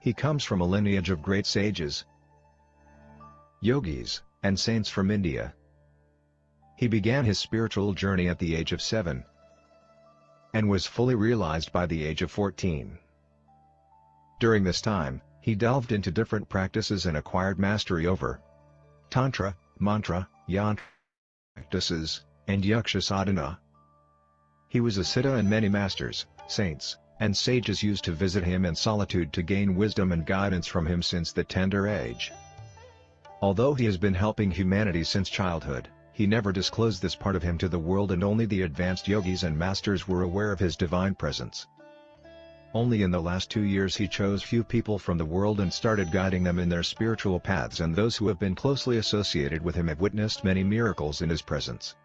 He comes from a lineage of great sages, yogis, and saints from India. He began his spiritual journey at the age of 7 and was fully realized by the age of 14. During this time, he delved into different practices and acquired mastery over Tantra, Mantra, Yantra practices, and Yaksha sadhana. He was a siddha, and many masters, saints, and sages used to visit him in solitude to gain wisdom and guidance from him since the tender age. Although he has been helping humanity since childhood, he never disclosed this part of him to the world, and only the advanced yogis and masters were aware of his divine presence. Only in the last 2 years he chose few people from the world and started guiding them in their spiritual paths, and those who have been closely associated with him have witnessed many miracles in his presence.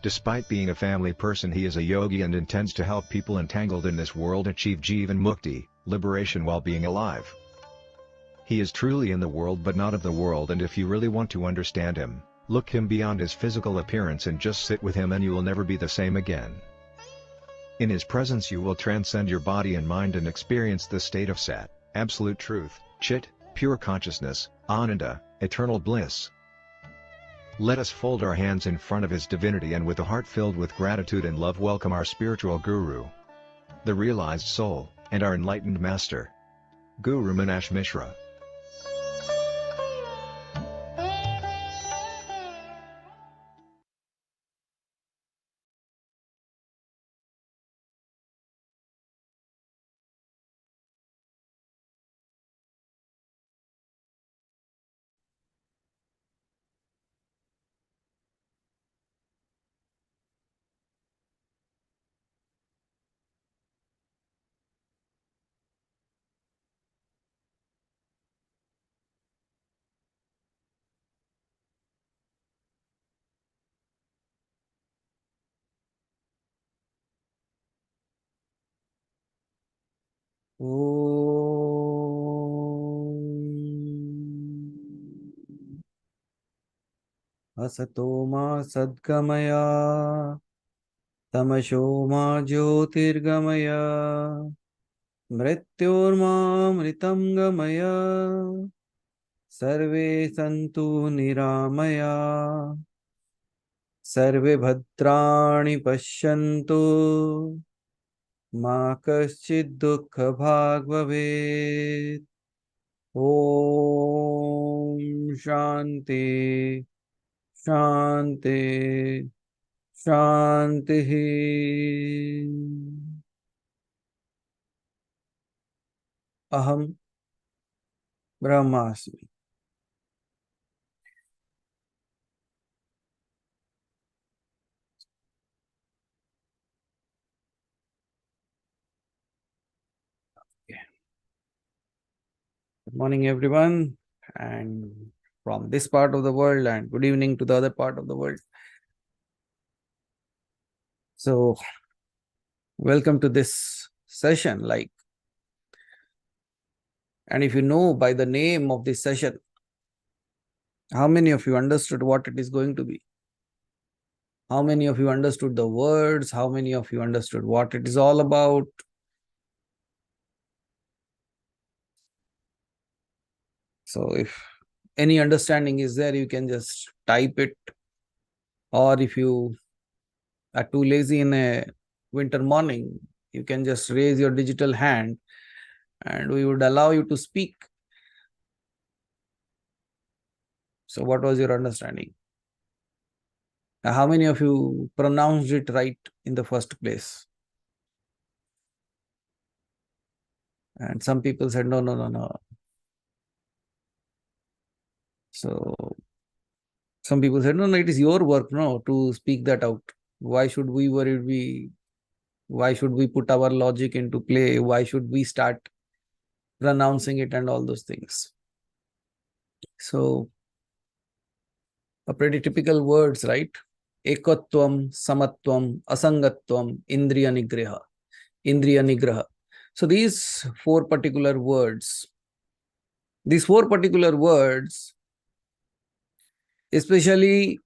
Despite being a family person, he is a yogi and intends to help people entangled in this world achieve Jivan Mukti, liberation while being alive. He is truly in the world but not of the world, and if you really want to understand him, look him beyond his physical appearance and just sit with him, and you will never be the same again. In his presence you will transcend your body and mind and experience the state of Sat, absolute truth, Chit, pure consciousness, Ananda, eternal bliss. Let us fold our hands in front of his divinity and with a heart filled with gratitude and love welcome our spiritual guru, the realized soul, and our enlightened master, Guru Meenakshi Mishra. असतो मा सद्गमया तमसो मा ज्योतिर्गमया मृत्योर्मामृतं गमया सर्वे सन्तु निरामया सर्वे भद्राणि पश्यन्तु मा कश्चित् दुःखभाग् भवेत्। ॐ शान्ति शान्ति शान्तिः। अहं ब्रह्मास्मि। Good morning, everyone, and from this part of the world, and good evening to the other part of the world. So, welcome to this session. And if you know by the name of this session, how many of you understood what it is going to be? How many of you understood the words? How many of you understood what it is all about? So if any understanding is there, you can just type it. Or if you are too lazy in a winter morning, you can just raise your digital hand and we would allow you to speak. So what was your understanding? How many of you pronounced it right in the first place? And some people said, no, no, no, no. So some people said, no, no, it is your work, no, to speak that out. Why should we worry? Why should we put our logic into play? Why should we start pronouncing it and all those things? So, a pretty typical words, right? Ekatwam, Samatwam, Asangatwam, Indriyanigraha. So these four particular words, especially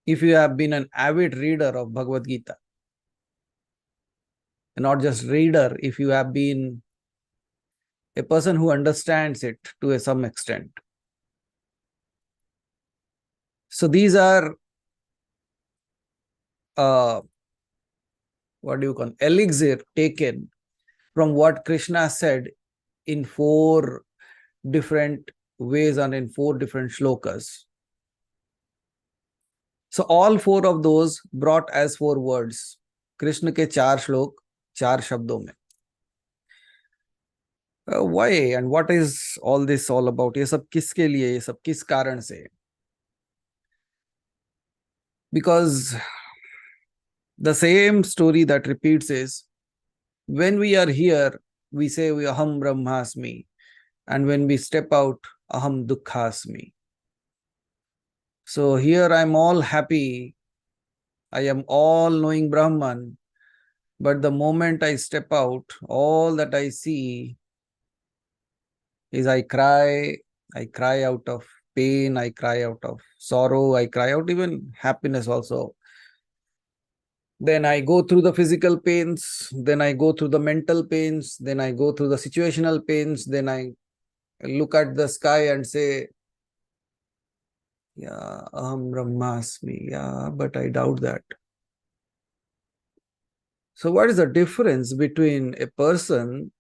if you have been an avid reader of Bhagavad Gita, and not just reader, if you have been a person who understands it to some extent. So these are what do you call elixir taken from what Krishna said in 4 different ways and in 4 different shlokas. So all 4 of those brought as 4 words. Krishna ke 4 shlok, 4 shabdon mein. Why and what is all this all about? ये सब किसके लिए, ये सब किस कारण से? Because the same story that repeats is, when we are here, we say we aham brahmasmi, and when we step out, aham dukkhasmi. So here I'm all happy, I am all knowing Brahman, but the moment I step out, all that I see is I cry out of pain, I cry out of sorrow, I cry out even happiness also. Then I go through the physical pains, then I go through the mental pains, then I go through the situational pains, then I look at the sky and say, yeah, aham brahmasmi, yeah, but I doubt that. So what is the difference between a person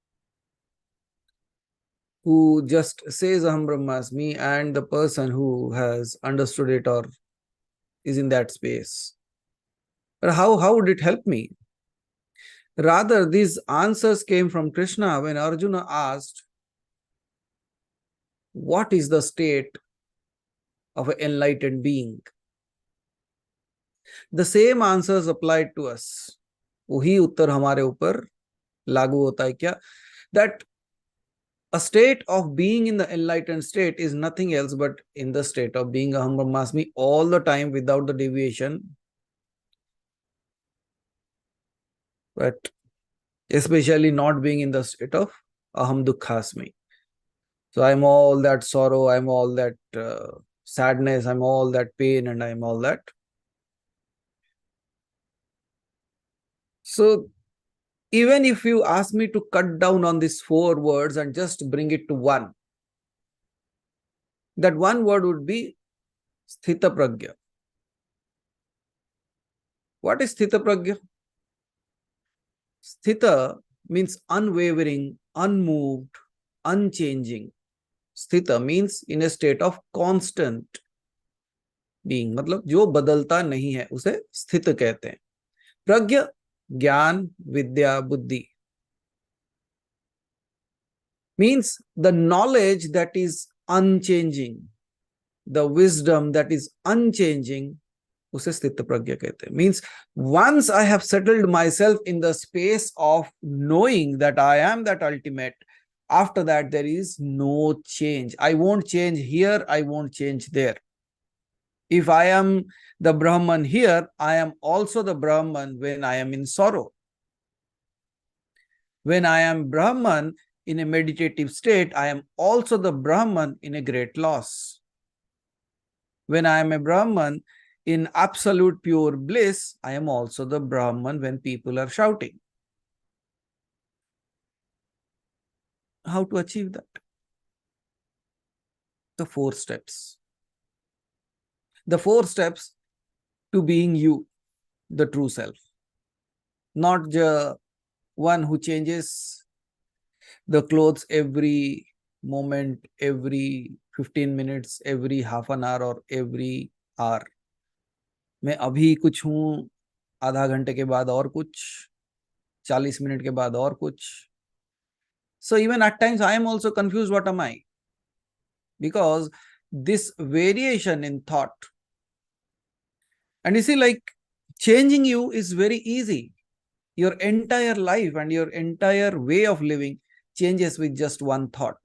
who just says aham brahmasmi and the person who has understood it or is in that space? But how would it help me? Rather, these answers came from Krishna when Arjuna asked, what is the state of an enlightened being? The same answers applied to us. वही उत्तर हमारे ऊपर लागू होता है क्या? That a state of being in the enlightened state is nothing else but in the state of being aham brahmasmi all the time without the deviation. But especially not being in the state of aham dukkhasmi. So I'm all that sorrow, I'm all that sadness, I'm all that pain, and I'm all that. So even if you ask me to cut down on these 4 words and just bring it to one, that one word would be sthita pragya. What is sthita pragya? Sthita means unwavering, unmoved, unchanging. Sthita means in a state of constant being. मतलब जो बदलता नहीं है उसे स्थित कहते हैं. प्रज्ञा ज्ञान विद्या बुद्धि means the knowledge that is unchanging, the wisdom that is unchanging, उसे स्थित प्रज्ञा कहते हैं. Means once I have settled myself in the space of knowing that I am that ultimate, after that there is no change. I won't change here, I won't change there. If I am the Brahman here, I am also the Brahman when I am in sorrow. When I am Brahman in a meditative state, I am also the Brahman in a great loss. When I am a Brahman in absolute pure bliss, I am also the Brahman when people are shouting. How to achieve that? The 4 steps. The 4 steps to being you, the true self. Not the one who changes the clothes every moment, every 15 minutes, every half an hour or every hour. मैं अभी कुछ हूँ, आधा घंटे के बाद और कुछ, 40 मिनट के बाद और कुछ. So even at times I am also confused, what am I? Because this variation in thought, and you see, like, changing you is very easy. Your entire life and your entire way of living changes with just one thought.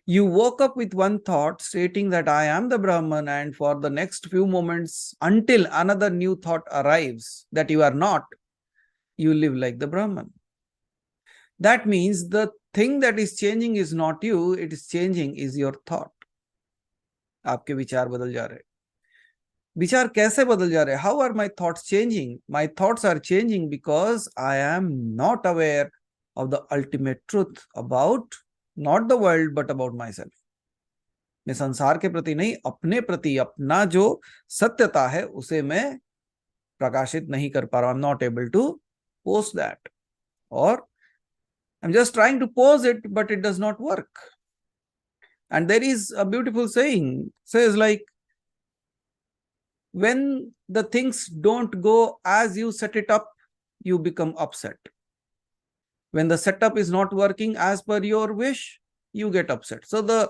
You woke up with one thought stating that I am the Brahman, and for the next few moments, until another new thought arrives that you are not, you live like the Brahman. That means the thing that is changing is not you, it is changing is your thought. आपके विचार बदल जा रहे. विचार कैसे बदल जा रहे? How are my thoughts changing? My thoughts are changing because I am not aware of the ultimate truth about not the world but about myself. मैं संसार के प्रति नहीं, अपने प्रति अपना जो सत्यता है उसे मैं प्रकाशित नहीं कर पा रहा. I'm not able to post that, or I'm just trying to pose it, but it does not work. And there is a beautiful saying, says like, when the things don't go as you set it up, you become upset. When the setup is not working as per your wish, you get upset. So the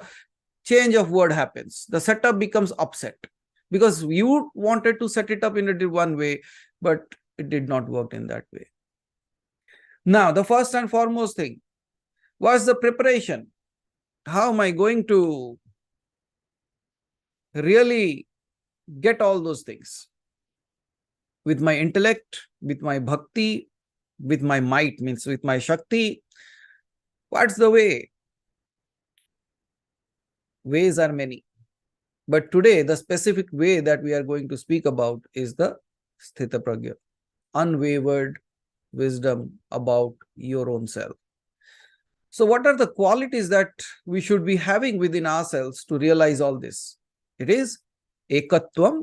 change of word happens. The setup becomes upset because you wanted to set it up in a one way, but it did not work in that way. Now, the first and foremost thing was the preparation. How am I going to really get all those things? With my intellect, with my bhakti, with my might, means with my shakti. What's the way? Ways are many. But today, the specific way that we are going to speak about is the Sthita Pragya, unwavered wisdom about your own self. So what are the qualities that we should be having within ourselves to realize all this? It is Ekatwam,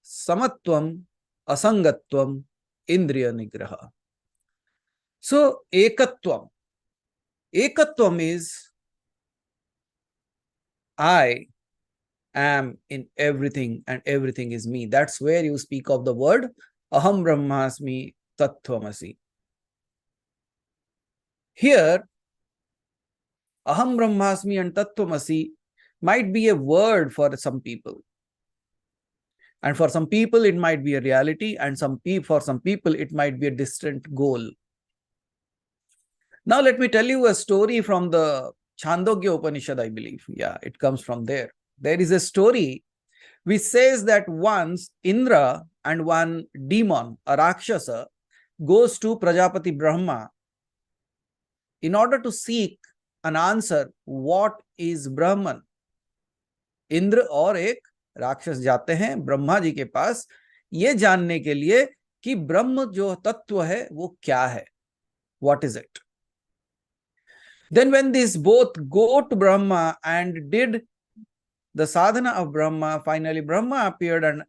Samatwam, Asangatwam, Indriyanigraha. So Ekatwam. Ekatwam is I am in everything and everything is me. That's where you speak of the word Aham Brahmasmi Tattvamasi. Here, Aham Brahmasmi and Tattvamasi might be a word for some people. And for some people, it might be a reality, and for some people, it might be a distant goal. Now, let me tell you a story from the Chandogya Upanishad, I believe. Yeah, it comes from there. There is a story which says that once Indra and one demon, a Rakshasa, goes to Prajapati Brahma in order to seek an answer, what is Brahman? Indra और एक राक्षस जाते हैं ब्रह्मा जी के पास ये जानने के लिए कि ब्रह्म जो तत्व है वो क्या है, what is it? Then when these both go to Brahma and did the sadhana of Brahma, finally Brahma appeared and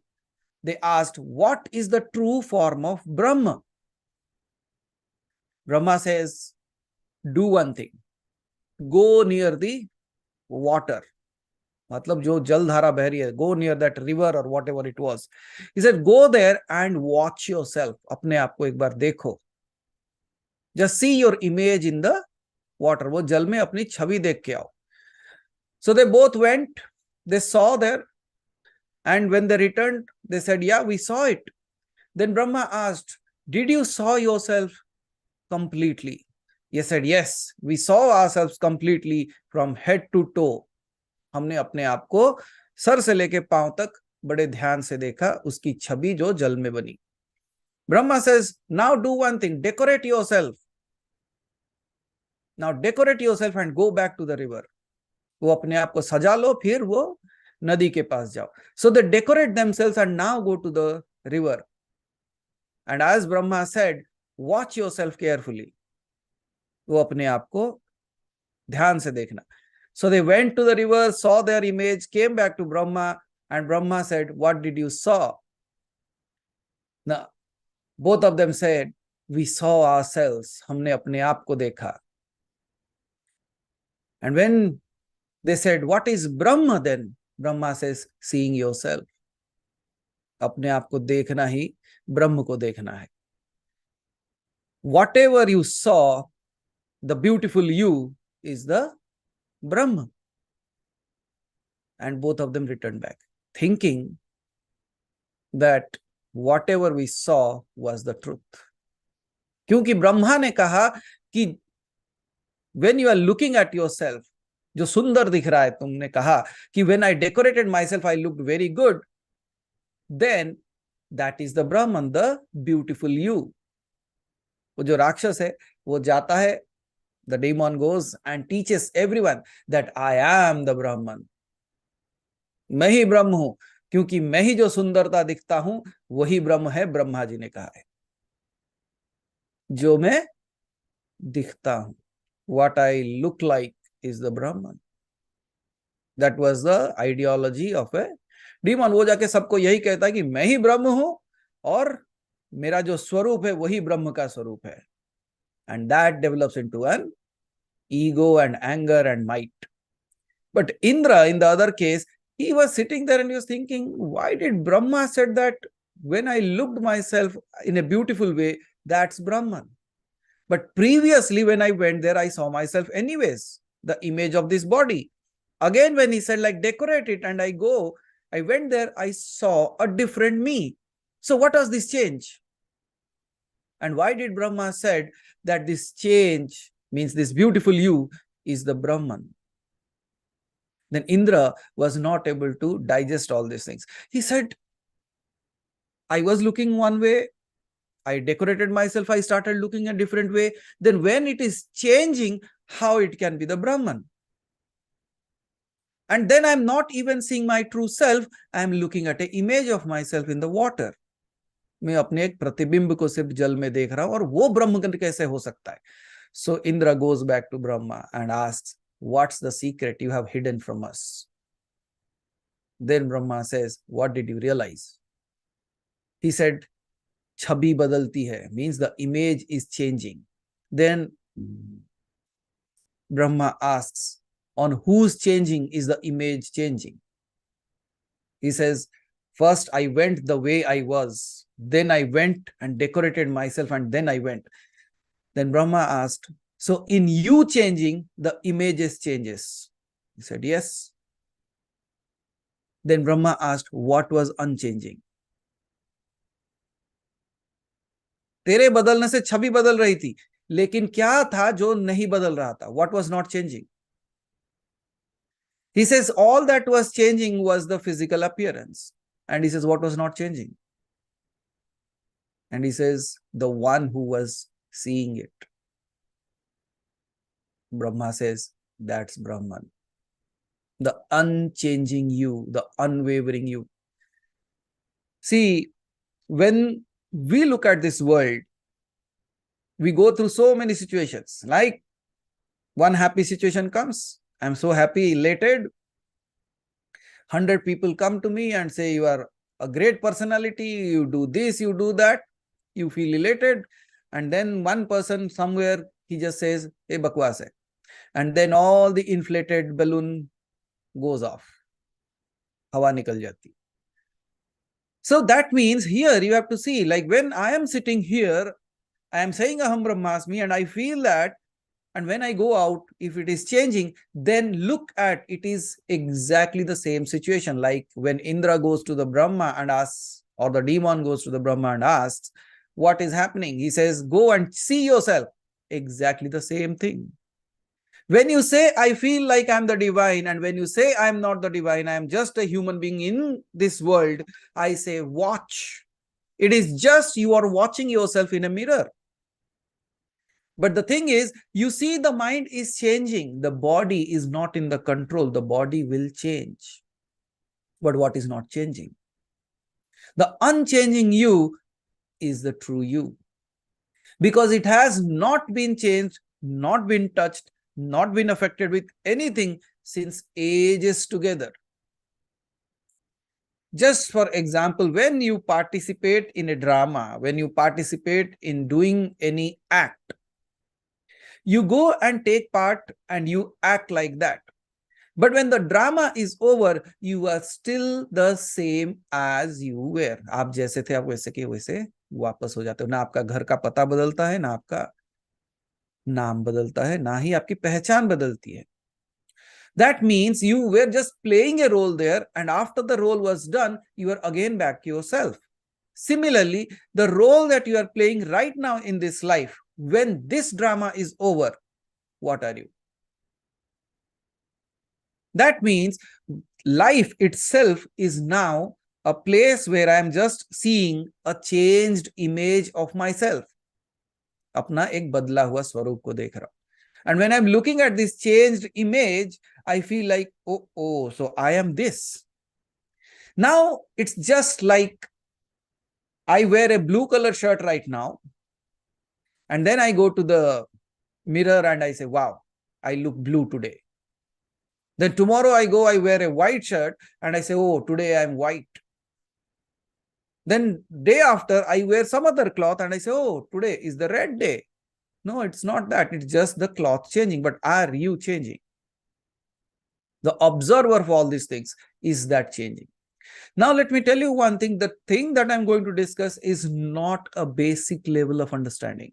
they asked, what is the true form of Brahma? Brahma says, do one thing, go near the water. मतलब जो जल धारा बह रही है, go near that river or whatever it was. He said, go there and watch yourself. अपने आप को एक बार देखो. Just see your image in the water. वो जल में अपनी छवि देख के आओ. So they both went, they saw there, and when they returned, they said, yeah, we saw it. Then Brahma asked, did you saw yourself completely? He said, yes, we saw ourselves completely from head to toe. हमने अपने आप को sir से लेके पांव तक बड़े ध्यान से देखा, उसकी छवि जो जल में बनी. Brahma says, now do one thing, decorate yourself. Now decorate yourself and go back to the river. वो अपने आप को सजा लो, फिर वो नदी के पास जाओ. So they decorate themselves and now go to the river. And as Brahma said, watch yourself carefully. वो अपने आप को ध्यान से देखना. So they went to the river, saw their image, came back to Brahma, and Brahma said, what did you saw? Now, both of them said, we saw ourselves. हमने अपने आप को देखा. And when they said, what is Brahma then? Brahma says, seeing yourself. अपने आप को देखना ही ब्रह्म को देखना है. Whatever you saw, the beautiful you is the Brahma. And both of them returned back, thinking that whatever we saw was the truth. क्योंकि ब्रह्मा ने कहा कि when you are looking at yourself, जो सुंदर दिख रहा है, तुमने कहा कि when I decorated myself, I looked very good, then that is the Brahman, the beautiful you. वो जो राक्षस है, वो जाता है, the demon goes and teaches everyone that I am the Brahman. मैं ही ब्रह्म हूं, क्योंकि मैं ही जो सुंदरता दिखता हूं वही ब्रह्म है, ब्रह्मा जी ने कहा है. जो मैं दिखता हूं. What I look like is the Brahman. That was the ideology of a demon. वो जाके सबको यही कहता है कि मैं ही ब्रह्म हूं और मेरा जो स्वरूप है वही ब्रह्म का स्वरूप है. And that develops into an ego and anger and might. But Indra, in the other case, he was sitting there and he was thinking, why did Brahma said that when I looked myself in a beautiful way, that's Brahman. But previously, when I went there, I saw myself anyways, the image of this body. Again, when he said, like, decorate it, and I went there, I saw a different me. So what was this change? And why did Brahma said that this change means this beautiful you is the Brahman? Then Indra was not able to digest all these things. He said, I was looking one way, I decorated myself, I started looking a different way. Then when it is changing, how it can be the Brahman? And then I'm not even seeing my true self, I'm looking at an image of myself in the water. मैं अपने एक प्रतिबिंब को सिर्फ जल में देख रहा हूं और वो ब्रह्म कैसे हो सकता है? So Indra goes back to Brahma and asks, what's the secret you have hidden from us? Then Brahma says, what did you realize? He said, छवि बदलती है, means the image is changing. Then Brahma asks, on whose changing is the image changing? He says, first I went the way I was, then I went and decorated myself, and then I went. Then Brahma asked, so in you changing, the images changes? He said, yes. Then Brahma asked, what was unchanging? तेरे बदलने से छवि बदल रही थी, लेकिन क्या था जो नहीं बदल रहा था? What was not changing? He says all that was changing was the physical appearance. And he says what was not changing? And he says the one who was seeing it. Brahma says that's Brahman. The unchanging you, the unwavering you. See, when we look at this world, we go through so many situations. Like one happy situation comes, I'm so happy, elated. 100 people come to me and say, you are a great personality, you do this, you do that, you feel elated. And then one person somewhere, he just says, hey, bakwas hai. And then all the inflated balloon goes off. Hawa nikal jati. So that means here you have to see, like when I am sitting here, I am saying Aham Brahmasmi and I feel that, and when I go out, if it is changing, then look at it is exactly the same situation. Like when Indra goes to the Brahma and asks, or the demon goes to the Brahma and asks, what is happening? He says, go and see yourself. Exactly the same thing. When you say, I feel like I'm the divine, and when you say, I'm not the divine, I'm just a human being in this world, I say, watch. It is just you are watching yourself in a mirror. But the thing is, you see the mind is changing. The body is not in the control. The body will change. But what is not changing? The unchanging you is the true you. Because it has not been changed, not been touched, not been affected with anything since ages together. Just for example, when you participate in a drama, when you participate in doing any act, you go and take part and you act like that. But when the drama is over, you are still the same as you were. आप जैसे थे आप वैसे के वैसे वापस हो जाते हो. ना आपका घर का पता बदलता है, ना आपका नाम बदलता है, ना ही आपकी पहचान बदलती है. That means you were just playing a role there, and after the role was done, you are again back to yourself. Similarly, the role that you are playing right now in this life, when this drama is over, what are you? That means life itself is now a place where I am just seeing a changed image of myself. अपना एक बदला हुआ स्वरूप को देख रहा हूं. And when I'm looking at this changed image, I feel like, oh, so I am this. Now it's just like I wear a blue color shirt right now, and then I go to the mirror and I say, wow, I look blue today. Then tomorrow I go, I wear a white shirt and I say, oh, today I'm white. Then day after I wear some other cloth and I say, oh, today is the red day. No, it's not that. It's just the cloth changing. But are you changing? The observer of all these things is that changing. Now, let me tell you one thing. The thing that I'm going to discuss is not a basic level of understanding.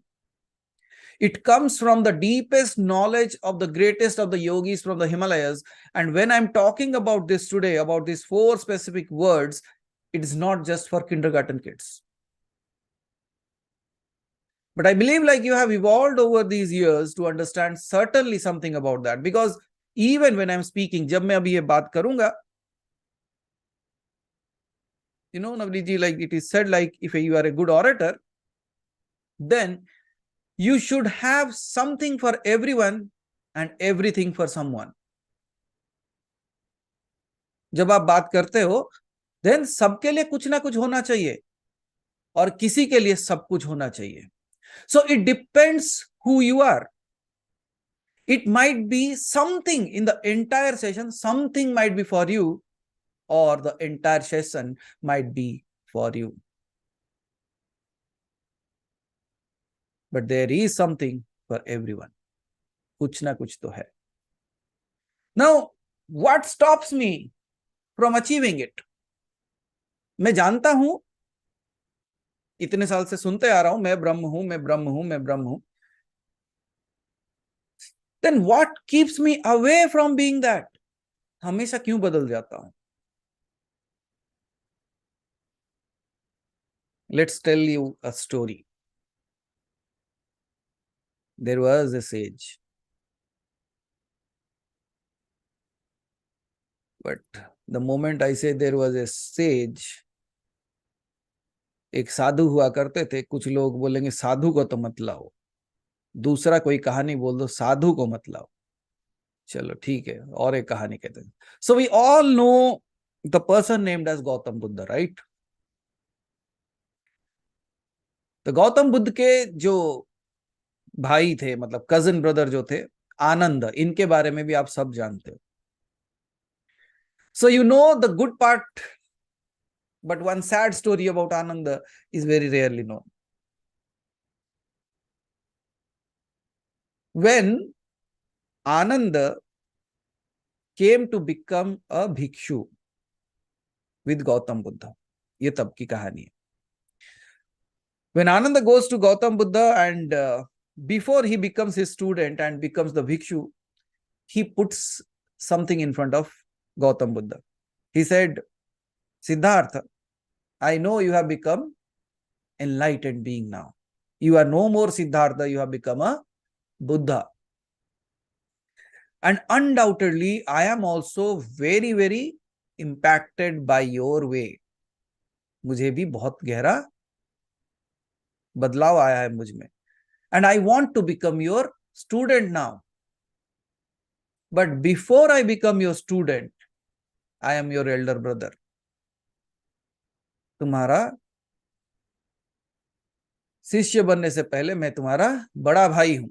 It comes from the deepest knowledge of the greatest of the yogis from the Himalayas. And when I'm talking about this today, about these 4 specific words, it is not just for kindergarten kids. But I believe like you have evolved over these years to understand certainly something about that. Because even when I'm speaking, jab main abhi ye baat karunga, you know, Navneet, like it is said, like if you are a good orator, then you should have something for everyone and everything for someone. जब आप बात करते हो, then सबके लिए कुछ ना कुछ होना चाहिए और किसी के लिए सब कुछ होना चाहिए. So it depends who you are. It might be something in the entire session, something might be for you, or the entire session might be for you. But there is something for everyone. कुछ ना कुछ तो है. Now, what stops me from achieving it? मैं जानता हूं, इतने साल से सुनते आ रहा हूं, मैं ब्रह्म हूं, मैं ब्रह्म हूं, मैं ब्रह्म हूं. Then what keeps me away from being that? हमेशा क्यों बदल जाता हूं? Let's tell you a story. There was a sage. But the moment I say there was a sage, एक साधु हुआ करते थे. कुछ लोग बोलेंगे साधु को तो मत लाओ, दूसरा कोई कहानी बोल दो, साधु को मत लाओ. चलो ठीक है, और एक कहानी कहते हैं. So we all know the person named as Gautam Buddha, right? तो गौतम बुद्ध के जो भाई थे, मतलब कजिन ब्रदर जो थे, आनंद, इनके बारे में भी आप सब जानते हो. So you know the good part, but one sad story about Ananda is very rarely known. When Ananda came to become a bhikshu with Gautam Buddha, ये तब की कहानी है. When Ananda goes to Gautam Buddha and before he becomes his student and becomes the bhikshu, he puts something in front of Gautam Buddha. He said, Siddhartha, I know you have become enlightened being now. You are no more Siddhartha, you have become a Buddha. And undoubtedly, I am also very, very impacted by your way. मुझे भी बहुत गहरा बदलाव आया है मुझ में. And I want to become your student now. But before I become your student, I am your elder brother. तुम्हारा शिष्य बनने से पहले मैं तुम्हारा बड़ा भाई हूं.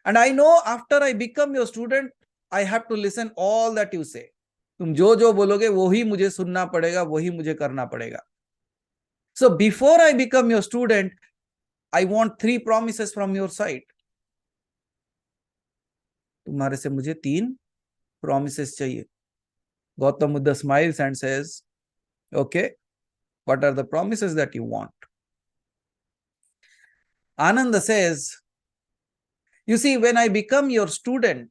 And I know after I become your student, I have to listen all that you say. तुम जो जो बोलोगे वही मुझे सुनना पड़ेगा, वही मुझे करना पड़ेगा. So before I become your student, I want 3 promises from your side. तुम्हारे से मुझे 3 promises चाहिए. Gautam Buddha smiles and says, okay, what are the promises that you want? Ananda says, you see, when I become your student,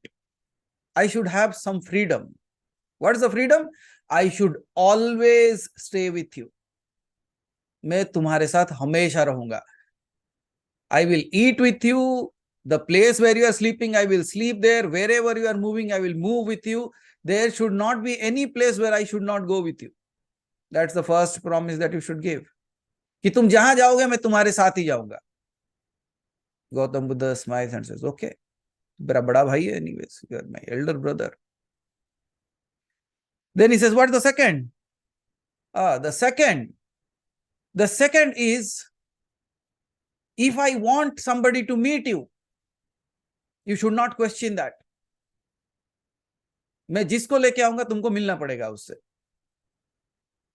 I should have some freedom. What is the freedom? I should always stay with you. मैं तुम्हारे साथ हमेशा रहूंगा. I will eat with you. The place where you are sleeping, I will sleep there. Wherever you are moving, I will move with you. There should not be any place where I should not go with you. That's the first promise that you should give. कि तुम जहां जाओगे मैं तुम्हारे साथ ही जाऊंगा. Gautam Buddha smiles and says, okay, मेरा बड़ा भाई है, anyways, you are my elder brother. Then he says, what is the second? The second is, if I want somebody to meet you, You should not question that. मैं जिसको लेके आऊंगा तुमको मिलना पड़ेगा उससे.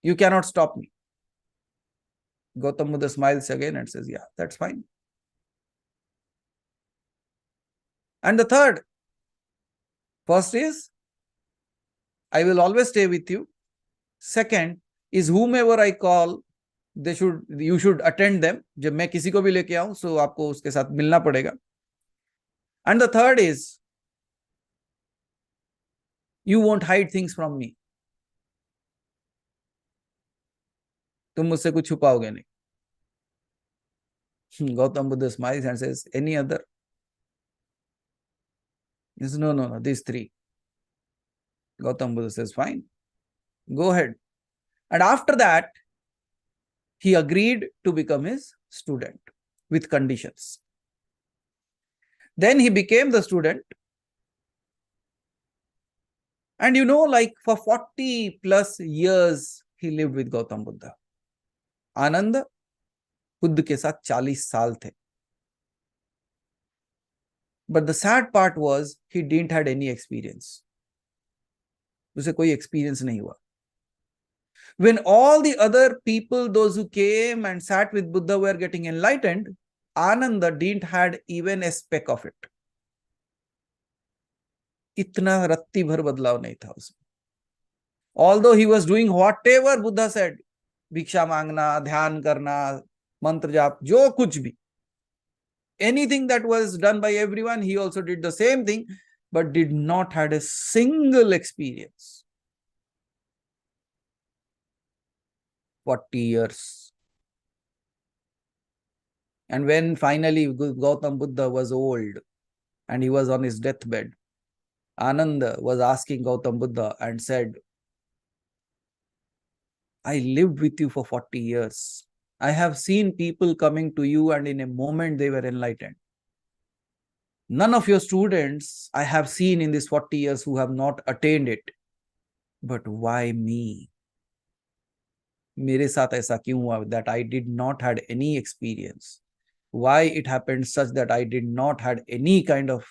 You cannot stop me. Gautam Buddha smiles again and says, yeah, that's fine. And the third, first is, I will always stay with you. Second is, whomever I call, you should attend them. जब मैं किसी को भी लेके आऊं, so आपको उसके साथ मिलना पड़ेगा. And the third is, you won't hide things from me. तुम मुझसे कुछ छुपाओगे नहीं. Gautam Buddha smiles and says, any other? He says, no, these three. Gautam Buddha says, fine, go ahead. And after that, he agreed to become his student with conditions. Then he became the student. And like for 40 plus years, he lived with Gautam Buddha. आनंद बुद्ध के साथ 40 साल थे. But the sad part was, he didn't had any experience. उसे कोई experience नहीं हुआ. When all the other people, those who came and sat with Buddha, were getting enlightened, Ananda didn't had even a speck of it. इतना रत्ती भर बदलाव नहीं था उसमें. Although he was doing whatever Buddha said, भिक्षा मांगना, ध्यान करना, मंत्र जाप, जो कुछ भी, anything that was done by everyone, he also did the same thing, but did not had a single experience. 40 years. And when finally Gautam Buddha was old and he was on his deathbed, Ananda was asking Gautam Buddha and said, I lived with you for 40 years. I have seen people coming to you and in a moment they were enlightened. None of your students I have seen in these 40 years who have not attained it. But why me? मेरे साथ ऐसा क्यों हुआ that I did not had any experience? Why it happened such that I did not had any kind of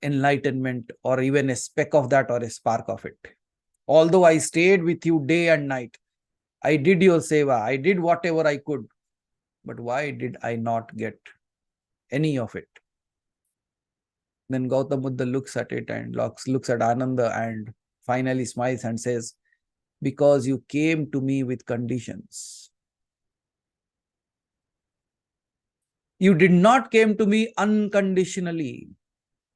enlightenment or even a speck of that or a spark of it? Although I stayed with you day and night, I did your seva, I did whatever I could, but why did I not get any of it? Then Gautam Buddha looks at it and looks at Ananda and finally smiles and says, because you came to me with conditions. You did not came to me unconditionally.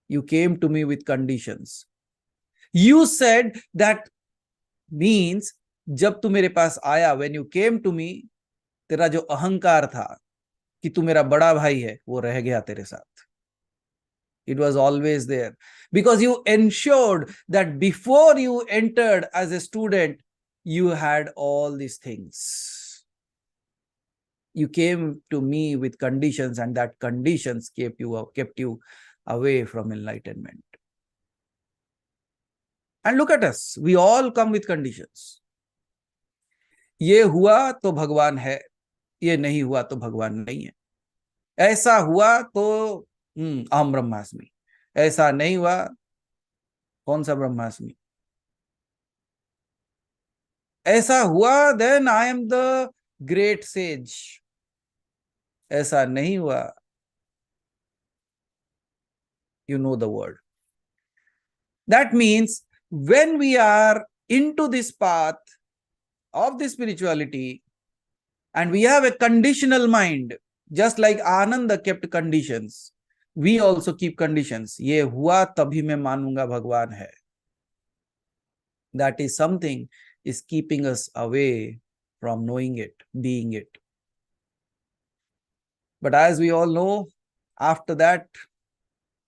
You came to me with conditions. You said that means, जब तू मेरे पास आया, when you came to me, तेरा जो अहंकार था कि तू मेरा बड़ा भाई है, वो रह गया तेरे साथ. It was always there because you ensured that before you entered as a student, you had all these things. You came to me with conditions, and that conditions kept you away from enlightenment. And look at us, we all come with conditions. ये हुआ तो भगवान है, ये नहीं हुआ तो भगवान नहीं है. ऐसा हुआ तो अहम ब्रह्मास्मि, ऐसा नहीं हुआ, कौन सा ब्रह्मास्मि? ऐसा हुआ, then I am the great sage. ऐसा नहीं हुआ, you know the word. That means when we are into this path of the spirituality and we have a conditional mind, just like Ananda kept conditions, we also keep conditions. ये हुआ तभी मैं मानूंगा भगवान है. That is something is keeping us away from knowing it, being it. But as we all know, after that,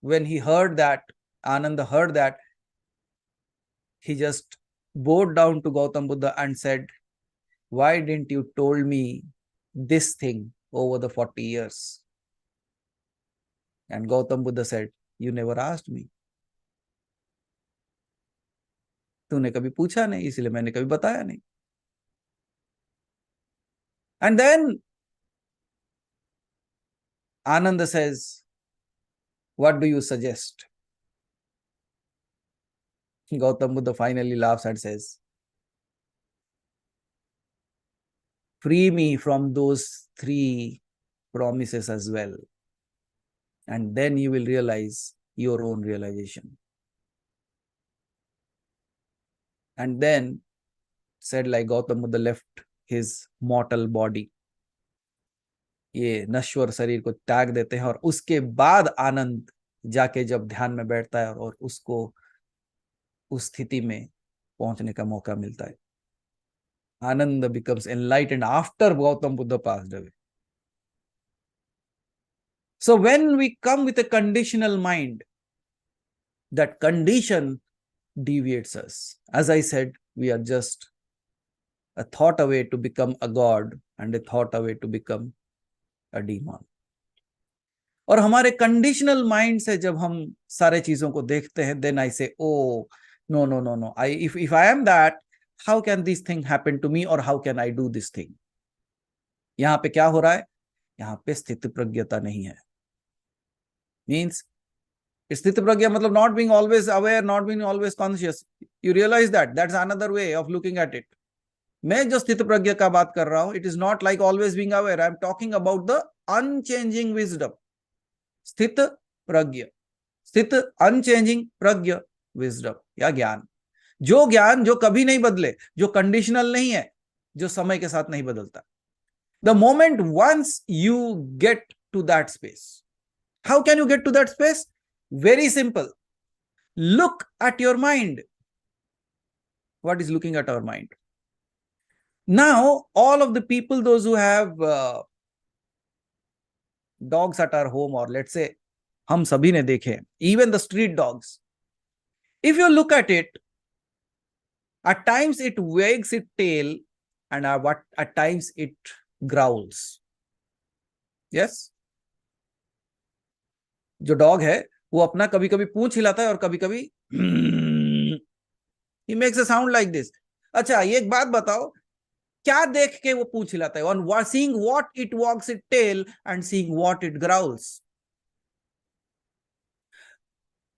when he heard that, Ananda heard that, he just bowed down to Gautam Buddha and said, why didn't you told me this thing over the 40 years? And Gautam Buddha said, you never asked me. तूने कभी पूछा नहीं, इसलिए मैंने कभी बताया नहीं. And then Ananda says, What do you suggest? Gautam Buddha finally laughs and says, free me from those three promises as well. And then you will realize your own realization. And then, said like Gautam Buddha left his mortal body. ये नश्वर शरीर को त्याग देते हैं और उसके बाद आनंद जाके जब ध्यान में बैठता है और उसको उस स्थिति में पहुंचने का मौका मिलता है. Ananda becomes enlightened after Gautam Buddha passed away. So when we come with a conditional mind, that condition deviates us. As I said, we are just a thought away to become a god and a thought away to become a demon. और हमारे conditional mind से जब हम सारे चीजों को देखते हैं, then I say, oh, no, no, no, no. If I am that, how can this thing happen to me or how can I do this thing? यहाँ पे क्या हो रहा है? यहाँ पे स्थित प्रज्ञता नहीं है. Means स्थित प्रज्ञा मतलब not being always aware, not being always conscious. You realize that that's another way of looking at it. मैं जो स्थित प्रज्ञा का बात कर रहा हूं, it is not like always being aware. I am talking about the unchanging wisdom. स्थित प्रज्ञा, स्थित unchanging प्रज्ञा wisdom या ज्ञान, जो ज्ञान जो कभी नहीं बदले, जो कंडीशनल नहीं है, जो समय के साथ नहीं बदलता. The moment once you get to that space, how can you get to that space? Very simple. Look at your mind. What is looking at our mind? Now, all of the people, those who have dogs at our home, or let's say, हम सभी ने देखे, even the street dogs. If you look at it, at times it wags its tail and at times it growls. Yes? जो dog है वो अपना कभी कभी पूंछ हिलाता है और कभी कभी he makes a sound like this. अच्छा, ये एक बात बताओ, क्या देख के वो पूंछ हिलाता है? On seeing what it wags its tail and seeing what it growls.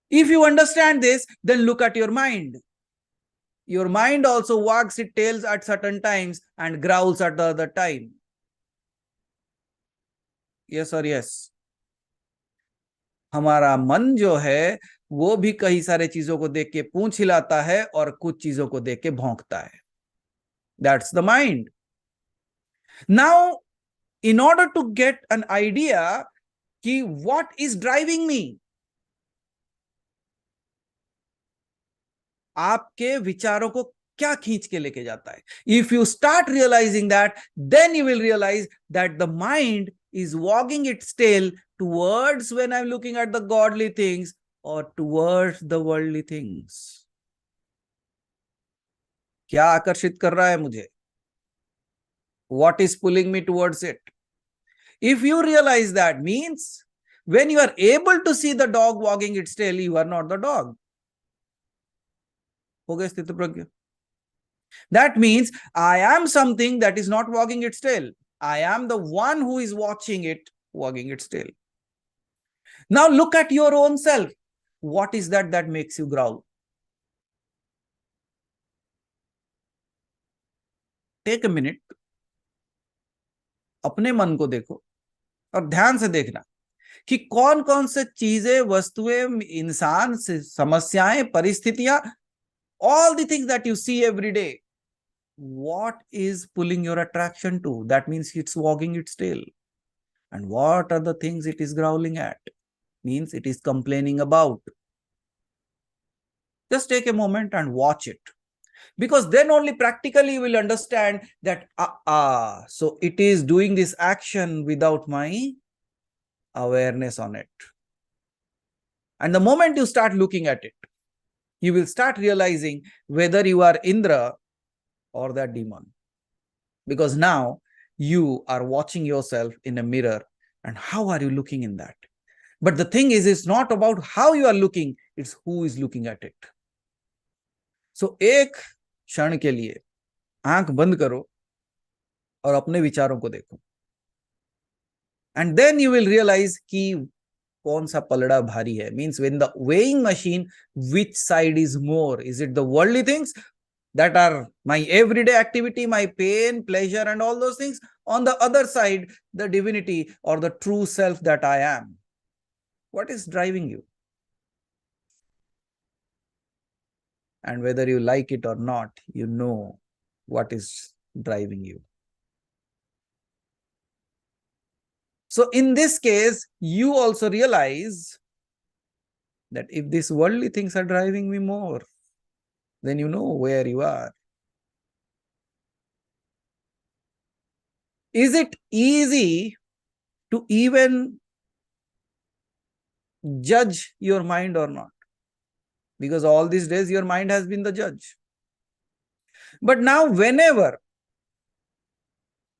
If you understand this, then look at your mind. Your mind also wags its tails at certain times and growls at the other time. Yes or yes? हमारा मन जो है वो भी कई सारे चीजों को देख के पूंछ हिलाता है और कुछ चीजों को देख के भौंकता है. That's the mind. Now, in order to get an idea कि what is driving me, आपके विचारों को क्या खींच के लेके जाता है? If you start realizing that, then you will realize that the mind is wagging its tail towards when I'm looking at the godly things or towards the worldly things. क्या आकर्षित कर रहा है मुझे? What is pulling me towards it? If you realize that, means when you are able to see the dog wagging its tail, you are not the dog. हो गया स्थित प्रज्ञा. That means I am something that is not wagging its tail. I am the one who is watching it wagging its tail. Now look at your own self. What is that makes you growl? Take a minute. अपने मन को देखो और ध्यान से देखना कि कौन कौन से चीजें, वस्तुएं, इंसान, समस्याएं, परिस्थितियां, all the things that you see every day, what is pulling your attraction to? That means it's wagging its tail. And what are the things it is growling at? Means it is complaining about. Just take a moment and watch it. Because then only practically you will understand that, so it is doing this action without my awareness on it. And the moment you start looking at it, you will start realizing whether you are Indra or that demon. Because now you are watching yourself in a mirror and how are you looking in that? But the thing is, it's not about how you are looking, it's who is looking at it. So एक क्षण के लिए आंख बंद करो और अपने विचारों को देखो. And then you will realize कि कौन सा पलड़ा भारी है, means when the weighing machine, which side is more? Is it the worldly things that are my everyday activity, my pain, pleasure, and all those things? On the other side, the divinity or the true self that I am. What is driving you? And whether you like it or not, you know what is driving you. So in this case, you also realize that if these worldly things are driving me more, then you know where you are. Is it easy to even judge your mind or not? Because all these days your mind has been the judge. But now whenever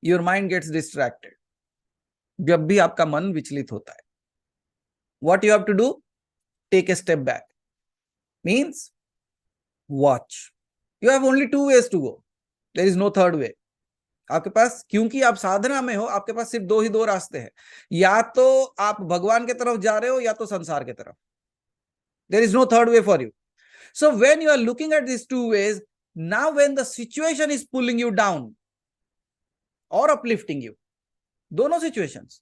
your mind gets distracted, जब भी आपका मन विचलित होता है, what you have to do? Take a step back. Means watch. You have only two ways to go. There is no third way. आपके पास, क्योंकि आप साधना में हो, आपके पास सिर्फ दो रास्ते हैं, या तो आप भगवान के तरफ जा रहे हो या तो संसार के तरफ. There is no third way for you. So when you are looking at these two ways, now when the situation is pulling you down or uplifting you, दोनों situations,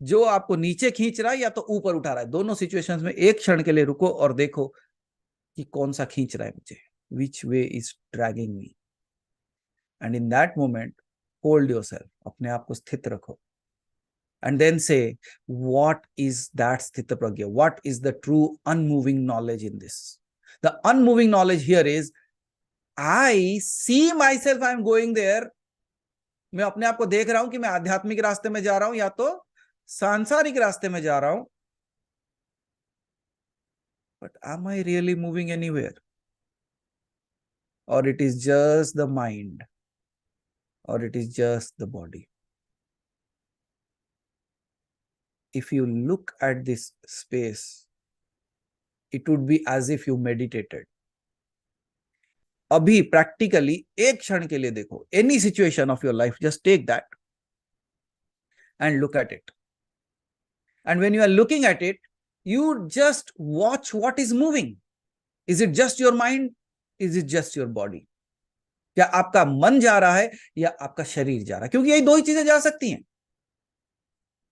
जो आपको नीचे खींच रहा है या तो ऊपर उठा रहा है, दोनों situations में एक क्षण के लिए रुको और देखो कि कौन सा खींच रहा है मुझे, which way is dragging me. And in that moment, hold yourself, अपने आप को स्थित रखो. And then say, what is that sthita pragya? What is the true unmoving knowledge in this? The unmoving knowledge here is, I see myself, I am going there. मैं अपने आप को देख रहा हूं कि मैं आध्यात्मिक रास्ते में जा रहा हूं या तो सांसारिक रास्ते में जा रहा हूं. But am I really moving anywhere? Or it is just the mind? Or it is just the body? If you look at this space, it would be as if you meditated. अभी practically एक क्षण के लिए देखो, any situation of your life, just take that and look at it. And when you are looking at it, you just watch what is moving. Is it just your mind? Is it just your body? क्या आपका मन जा रहा है या आपका शरीर जा रहा है? क्योंकि यही दो ही चीजें जा सकती हैं,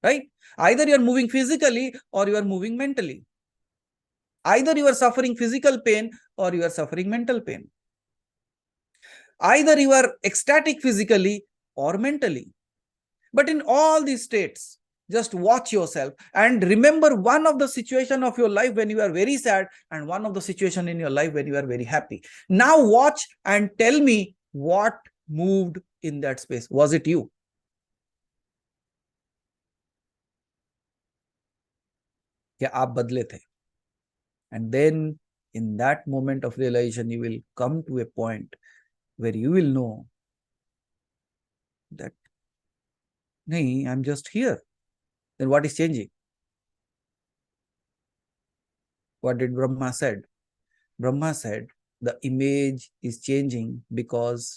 right? Either you are moving physically or you are moving mentally. Either you are suffering physical pain or you are suffering mental pain. Either you are ecstatic physically or mentally. But in all these states, just watch yourself and remember one of the situation of your life when you are very sad and one of the situation in your life when you are very happy. Now watch and tell me what moved in that space. Was it you? क्या आप बदले थे? And then in that moment of realization, you will come to a point where you will know that, nahi, I'm just here. Then what is changing? What did Brahma said? Brahma said the image is changing because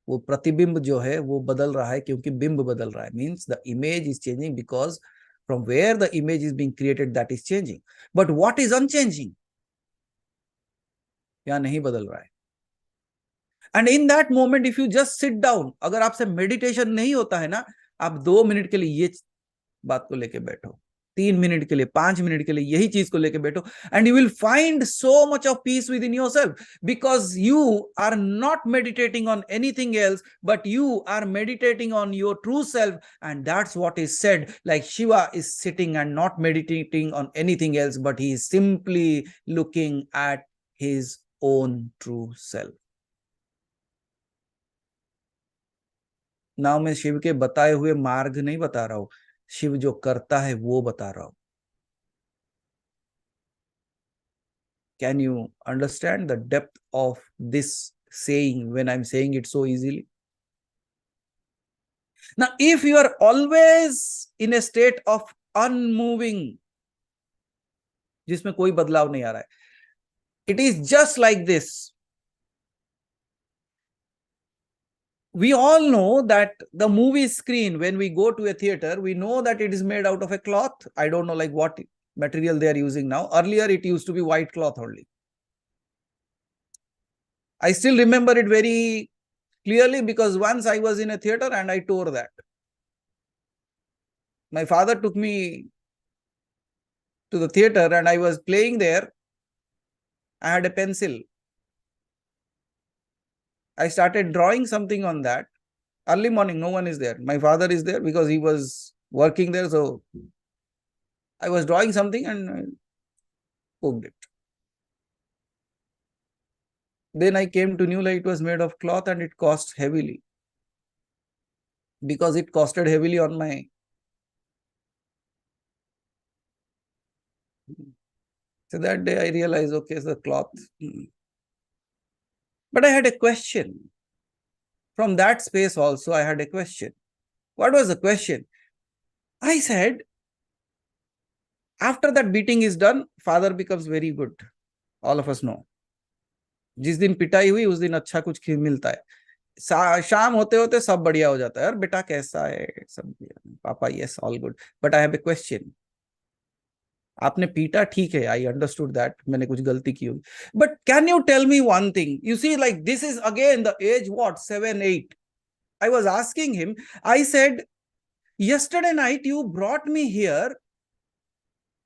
वो प्रतिबिंब जो है वो बदल रहा है, क्योंकि बिंब बदल रहा है. Means the image is changing because from where the image is being created, that is changing. But what is unchanging? या नहीं बदल रहा है. And in that moment if you just sit down, अगर आपसे मेडिटेशन नहीं होता है ना, आप 2 मिनट के लिए ये बात को लेके बैठो, 3 मिनट के लिए, 5 मिनट के लिए यही चीज को लेके बैठो, and you will find so much of peace within yourself, because you are not meditating on anything else, but you are meditating on your true self. And that's what is said, like Shiva is sitting and not meditating on anything else, but he is simply looking at his own true self. ना मैं शिव के बताए हुए मार्ग नहीं बता रहा हूं, शिव जो करता है वो बता रहा हूं. Can you understand the depth of this saying when I'm saying it so easily? Now, if you are always in a state of unmoving, जिसमें कोई बदलाव नहीं आ रहा है, it is just like this. We all know that the movie screen, when we go to a theater, we know that it is made out of a cloth. I don't know like what material they are using now. Earlier, it used to be white cloth only. I still remember it very clearly because once I was in a theater and I tore that. My father took me to the theater and I was playing there. I had a pencil. I started drawing something on that. Early morning, no one is there. My father is there because he was working there. So I was drawing something and I poked it. Then I came to know it was made of cloth and it cost heavily. Because it costed heavily on my. So that day I realized, okay, it's the cloth. But I had a question. From that space also, I had a question. What was the question? I said, after that beating is done, father becomes very good. All of us know. जिस दिन पिटाई हुई उस दिन अच्छा कुछ मिलता है. शाम होते होते सब बढ़िया हो जाता है. और बेटा कैसा है सब. पापा yes all good. But I have a question. आपने पीटा ठीक है. I understood that. मैंने कुछ गलती की होगी. But can you tell me one thing. You see like this is again the age what 7-8. I was asking him. I said, yesterday night you brought me here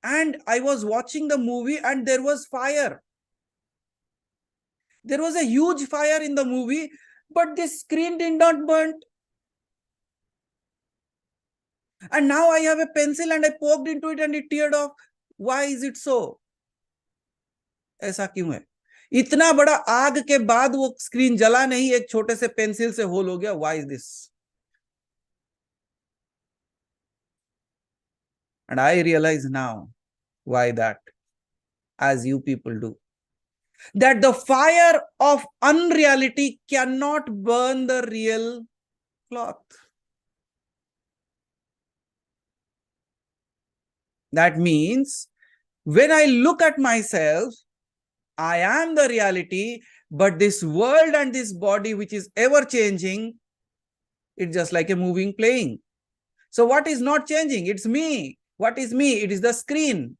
and I was watching the movie and there was fire. There was a huge fire in the movie, but the screen did not burn. And now I have a pencil and I poked into it and it teared off. Why is it so? ऐसा क्यों है? इतना बड़ा आग के बाद वो screen जला नहीं, एक छोटे से पेंसिल से होल हो गया. Why is this? And I realize now why that, as you people do. That the fire of unreality cannot burn the real cloth. That means when I look at myself, I am the reality, but this world and this body, which is ever changing, it's just like a moving plane. So what is not changing? It's me. What is me? It is the screen.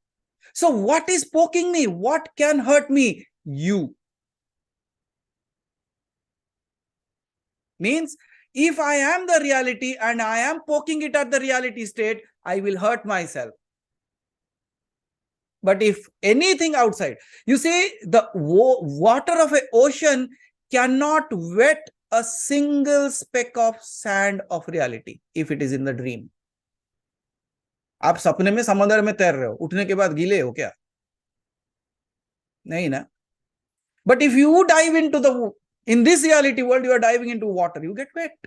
So what is poking me? What can hurt me? You. Means if I am the reality and I am poking it at the reality state, I will hurt myself. But if anything outside, you see, the water of an ocean cannot wet a single speck of sand of reality if it is in the dream. आप सपने में समंदर में तैर रहे हो, उठने के बाद गीले हो क्या? नहीं ना. But if you dive into in this reality world, you are diving into water, you get wet.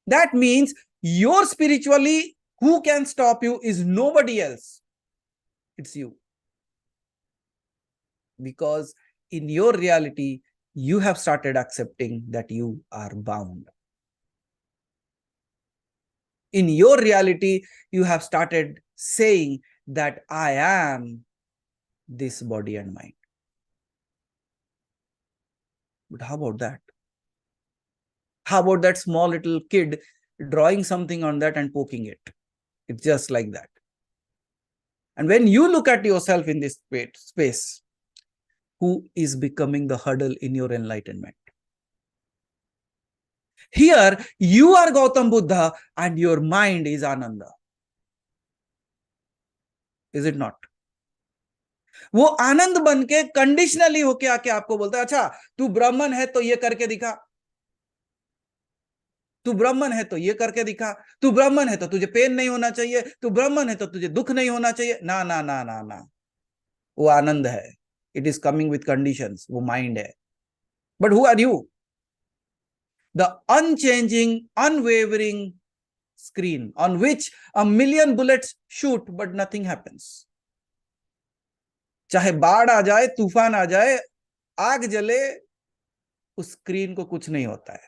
That means your spiritually, who can stop you is nobody else. It's you. Because in your reality, you have started accepting that you are bound. In your reality, you have started saying that I am this body and mind. But how about that? How about that small little kid drawing something on that and poking it? It's just like that. And when you look at yourself in this space, who is becoming the hurdle in your enlightenment? Here, you are Gautam Buddha and your mind is Ananda. Is it not? वो आनंद बन के conditionally होके आके आपको बोलता है, अच्छा तू ब्राह्मण है तो ये करके दिखा, तू ब्राह्मण है तो ये करके दिखा, तू ब्राह्मण है तो तुझे पेन नहीं होना चाहिए, तू ब्राह्मण है तो तुझे दुख नहीं होना चाहिए. ना ना ना ना ना, वो आनंद है. It is coming with conditions. वो माइंड है. But who are you? The unchanging, unwavering screen on which a million bullets shoot, but nothing happens. चाहे बाढ़ आ जाए, तूफान आ जाए, आग जले, उस स्क्रीन को कुछ नहीं होता है.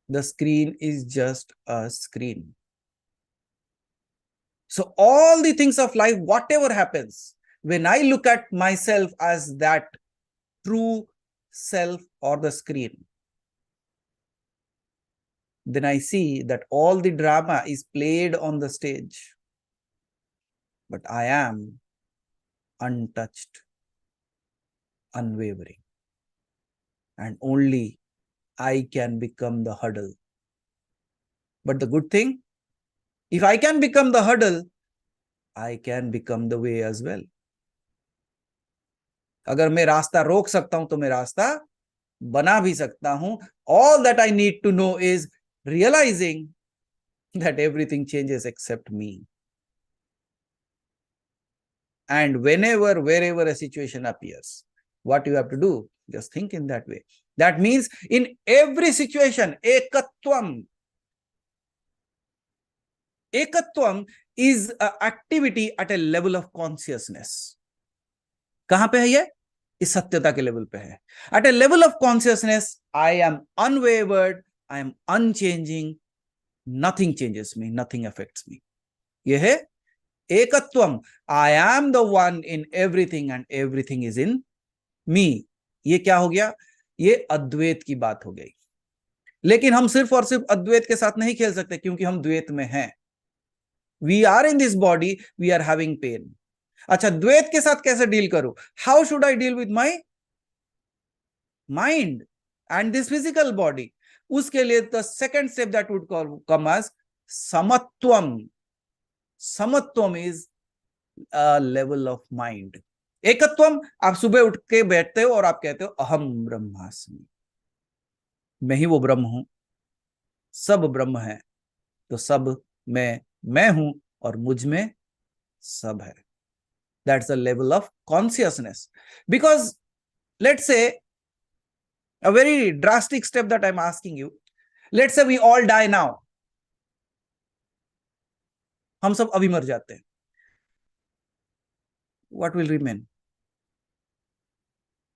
The screen is just a screen. So all the things of life, whatever happens, when I look at myself as that true self or the screen, then I see that all the drama is played on the stage. But I am untouched, unwavering. And only I can become the hurdle. But the good thing, if I can become the hurdle, I can become the way as well. अगर मैं रास्ता रोक सकता हूं तो मैं रास्ता बना भी सकता हूं. All that I need to know is realizing that everything changes except me. And whenever, wherever a situation appears, what you have to do, just think in that way. That means in every situation, Ekatwam. Ekatwam is an activity at a level of consciousness. कहां पे है ये? इस सत्यता के level पे है. At a level of consciousness, I am unwavered, I am unchanging, nothing changes me, nothing affects me. ये है Ekatwam. I am the one in everything and everything is in me. ये क्या हो गया? ये अद्वैत की बात हो गई. लेकिन हम सिर्फ और सिर्फ अद्वैत के साथ नहीं खेल सकते, क्योंकि हम द्वैत में हैं. We are in this body, we are having pain. अच्छा, द्वैत के साथ कैसे डील करूं? How should I deal with my mind and this physical body? उसके लिए the second step that would come as Samatwam. Samatwam is a level of mind. एकत्वम, आप सुबह उठ के बैठते हो और आप कहते हो अहम ब्रह्मास्मि, मैं ही वो ब्रह्म हूं, सब ब्रह्म है, तो सब मैं हूं और मुझ में सब है. That's the level of consciousness. Because let's say a very drastic step that I'm asking you, let's say we all die now. हम सब अभी मर जाते हैं. What will remain?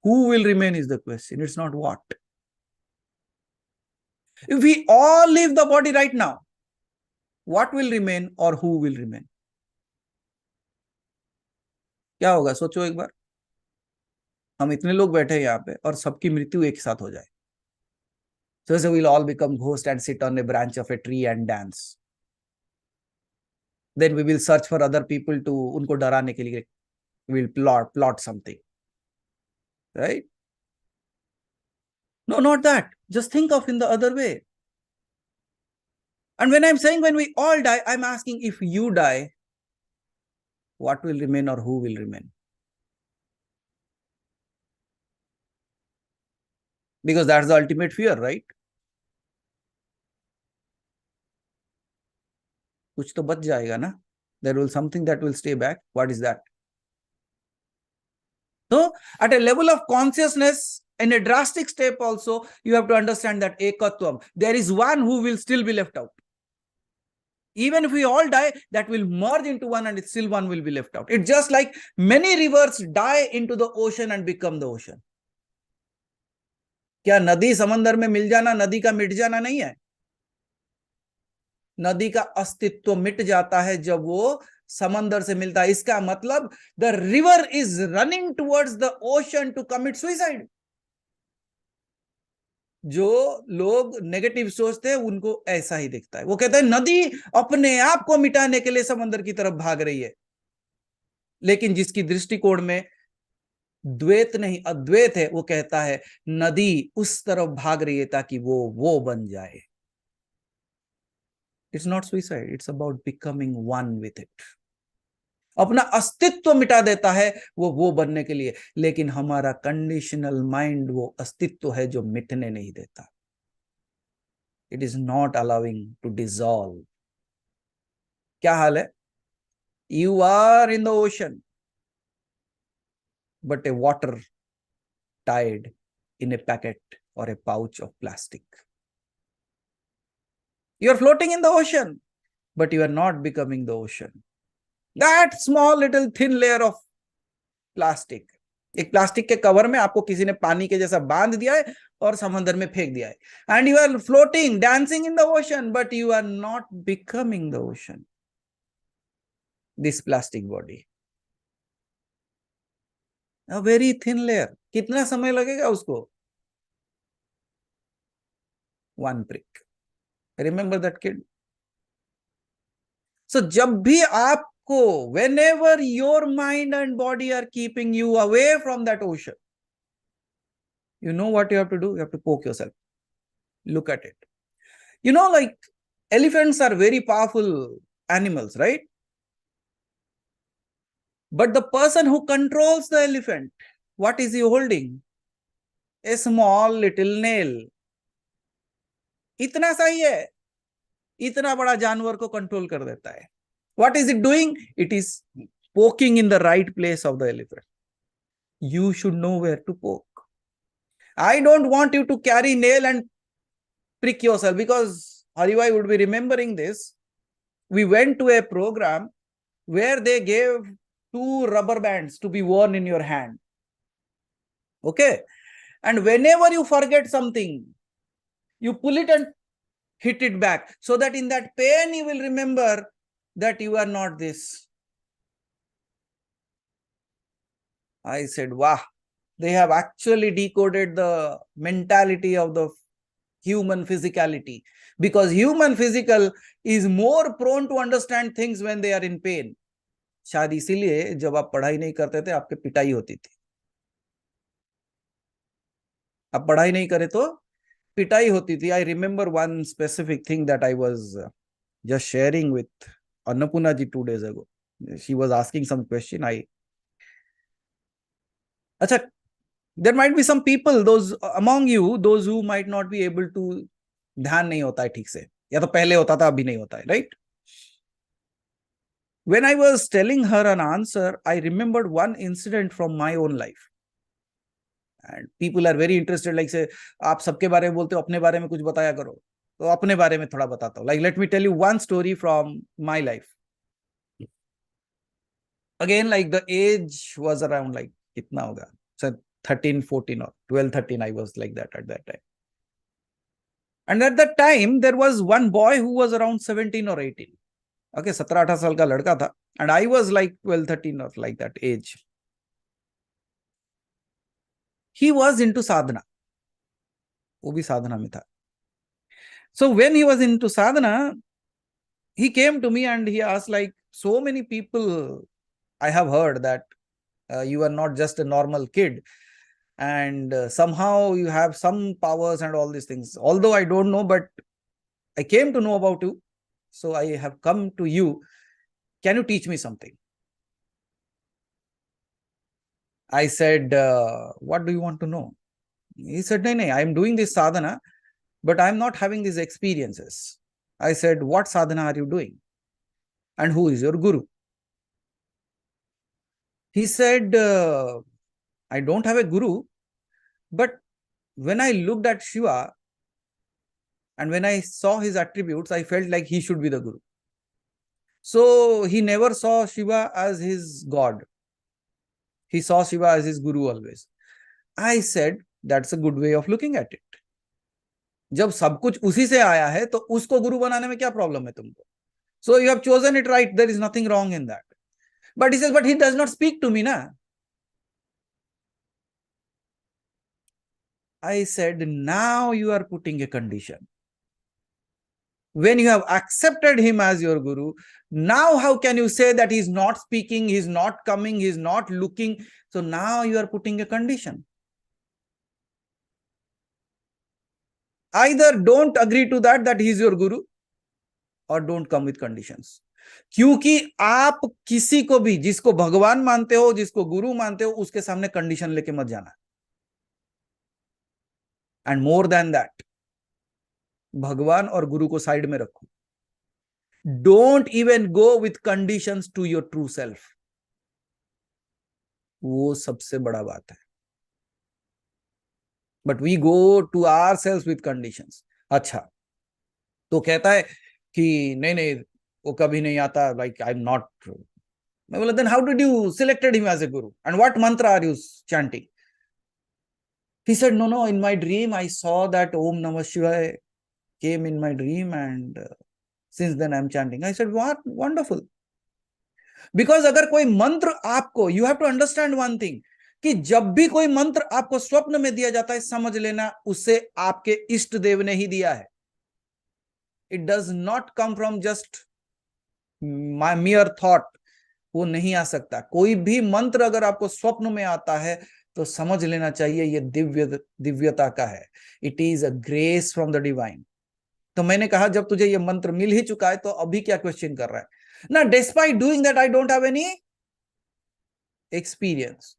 Who will remain is the question. It's not what. If we all leave the body right now, what will remain or who will remain? क्या होगा? सोचो एक बार. हम इतने लोग बैठे हैं यहाँ पे और सबकी मृत्यु एक साथ हो जाए. So we'll all become ghosts and sit on a branch of a tree and dance. Then we will search for other people to उनको डराने के लिए. We'll plot something. Right? No, not that. Just think of in the other way. And when I'm saying when we all die, I'm asking if you die, what will remain or who will remain? Because that's the ultimate fear, right? कुछ तो बच जाएगा ना? There will something that will stay back. What is that? So, at a level of consciousness, in a drastic step also, you have to understand that Ekatwam, there is one who will still be left out. Even if we all die, that will merge into one and still one will be left out. It's just like many rivers die into the ocean and become the ocean. क्या नदी समंदर में मिल जाना नदी का मिट जाना नहीं है? नदी का अस्तित्व मिट जाता है जब वो समंदर से मिलता है. इसका मतलब the river is running towards the ocean to commit suicide. जो लोग नेगेटिव सोचते हैं उनको ऐसा ही दिखता है. वो कहते हैं नदी अपने आप को मिटाने के लिए समंदर की तरफ भाग रही है. लेकिन जिसकी दृष्टिकोण में द्वैत नहीं अद्वैत है, वो कहता है नदी उस तरफ भाग रही है ताकि वो बन जाए. It's not suicide, it's about becoming one with it. अपना अस्तित्व मिटा देता है वो बनने के लिए. लेकिन हमारा कंडीशनल माइंड वो अस्तित्व है जो मिटने नहीं देता. It is not allowing to dissolve. क्या हाल है? You are in the ocean but a water tied in a packet or a pouch of plastic. You are floating in the ocean, but you are not becoming the ocean. That small little thin layer of plastic. एक plastic के cover में आपको किसी ने पानी के जैसा बांध दिया है और समंदर में फेंक दिया है. And you are floating, dancing in the ocean, but you are not becoming the ocean. This plastic body. A very thin layer. कितना समय लगेगा उसको? One prick. Remember that kid? So जब भी आपको, whenever your mind and body are keeping you away from that ocean, you know what you have to do? You have to poke yourself. Look at it. You know, like elephants are very powerful animals, right? But the person who controls the elephant, what is he holding? A small little nail. इतना सा ही है, इतना बड़ा जानवर को control कर देता है. What is it doing? It is poking in the right place of the elephant. You should know where to poke. I don't want you to carry nail and prick yourself, because Haribhai would be remembering this. We went to a program where they gave 2 rubber bands to be worn in your hand. Okay. And whenever you forget something, you pull it and hit it back, so that in that pain you will remember that you are not this. I said, wow, they have actually decoded the mentality of the human physicality, because human physical is more prone to understand things when they are in pain. शायद इसीलिए जब आप पढ़ाई नहीं करते थे आपके पिटाई होती थी. आप पढ़ाई नहीं करे तो पिटाई होती थी. I remember one specific thing that I was just sharing with Annapurna ji 2 days ago. She was asking some question. Acha, there might be some people, those among you, those who might not be able to, ध्यान नहीं होता है ठीक से, या तो पहले होता था अभी नहीं होता है, right? When I was telling her an answer, I remembered one incident from my own life. And people are very interested, like say, आप सबके बारे में बोलते हो, अपने बारे में कुछ बताया करो. तो अपने बारे में थोड़ा बताता हूँ. Like, let me tell you one story from my life. Again, like the age was around like, कितना होगा? So 13, 14 or 12, 13, I was like that at that time. And at that time, there was one boy who was around 17 or 18. Okay, 17-18 साल का लड़का था. And I was like 12, 13 or like that age. He was into sadhana. वो भी साधना में था. So when he was into sadhana, he came to me and he asked, like, so many people, I have heard that you are not just a normal kid, and somehow you have some powers and all these things. Although I don't know, but I came to know about you. So I have come to you. Can you teach me something? I said, what do you want to know? He said, no, I am doing this sadhana, but I am not having these experiences. I said, what sadhana are you doing? And who is your guru? He said, I don't have a guru, but when I looked at Shiva and when I saw his attributes, I felt like he should be the guru. So he never saw Shiva as his God. He saw Shiva as his guru always. I said, that's a good way of looking at it. जब सब कुछ उसी से आया है तो उसको गुरु बनाने में क्या प्रॉब्लम है तुमको? So you have chosen it right. There is nothing wrong in that. But he says, but he does not speak to me, na? I said, now you are putting a condition. When you have accepted him as your guru, now how can you say that he's not speaking, he's not coming, he's not looking? So now you are putting a condition. Either don't agree to that he's your guru, or don't come with conditions. क्योंकि आप किसी को भी, जिसको भगवान मानते हो, जिसको गुरु मानते हो, उसके सामने कंडीशन लेके मत जाना. एंड मोर देन दैट, भगवान और गुरु को साइड में रखो. Don't even go with conditions to your true self. वो सबसे बड़ा बात है. But we go to our self with conditions. अच्छा, तो कहता है कि नहीं वो कभी नहीं आता, लाइक आई एम नॉट. मैं बोला, then how did you selected him as a guru and what mantra are you chanting? He said, no, in my dream I saw that Om Namah Shivaya came in my dream, and since then I'm chanting. I said, what? Wonderful. Because अगर कोई मंत्र आपको, you have to understand one thing, कि जब भी कोई मंत्र आपको स्वप्न में दिया जाता है, समझ लेना उसे आपके इष्ट देव ने ही दिया है. It does not come from just my mere thought. वो नहीं आ सकता. कोई भी मंत्र अगर आपको स्वप्न में आता है तो समझ लेना चाहिए ये दिव्यता का है. It is a grace from the divine. तो मैंने कहा जब तुझे ये मंत्र मिल ही चुका है तो अभी क्या क्वेश्चन कर रहा है ना. Despite doing that I don't have any experience.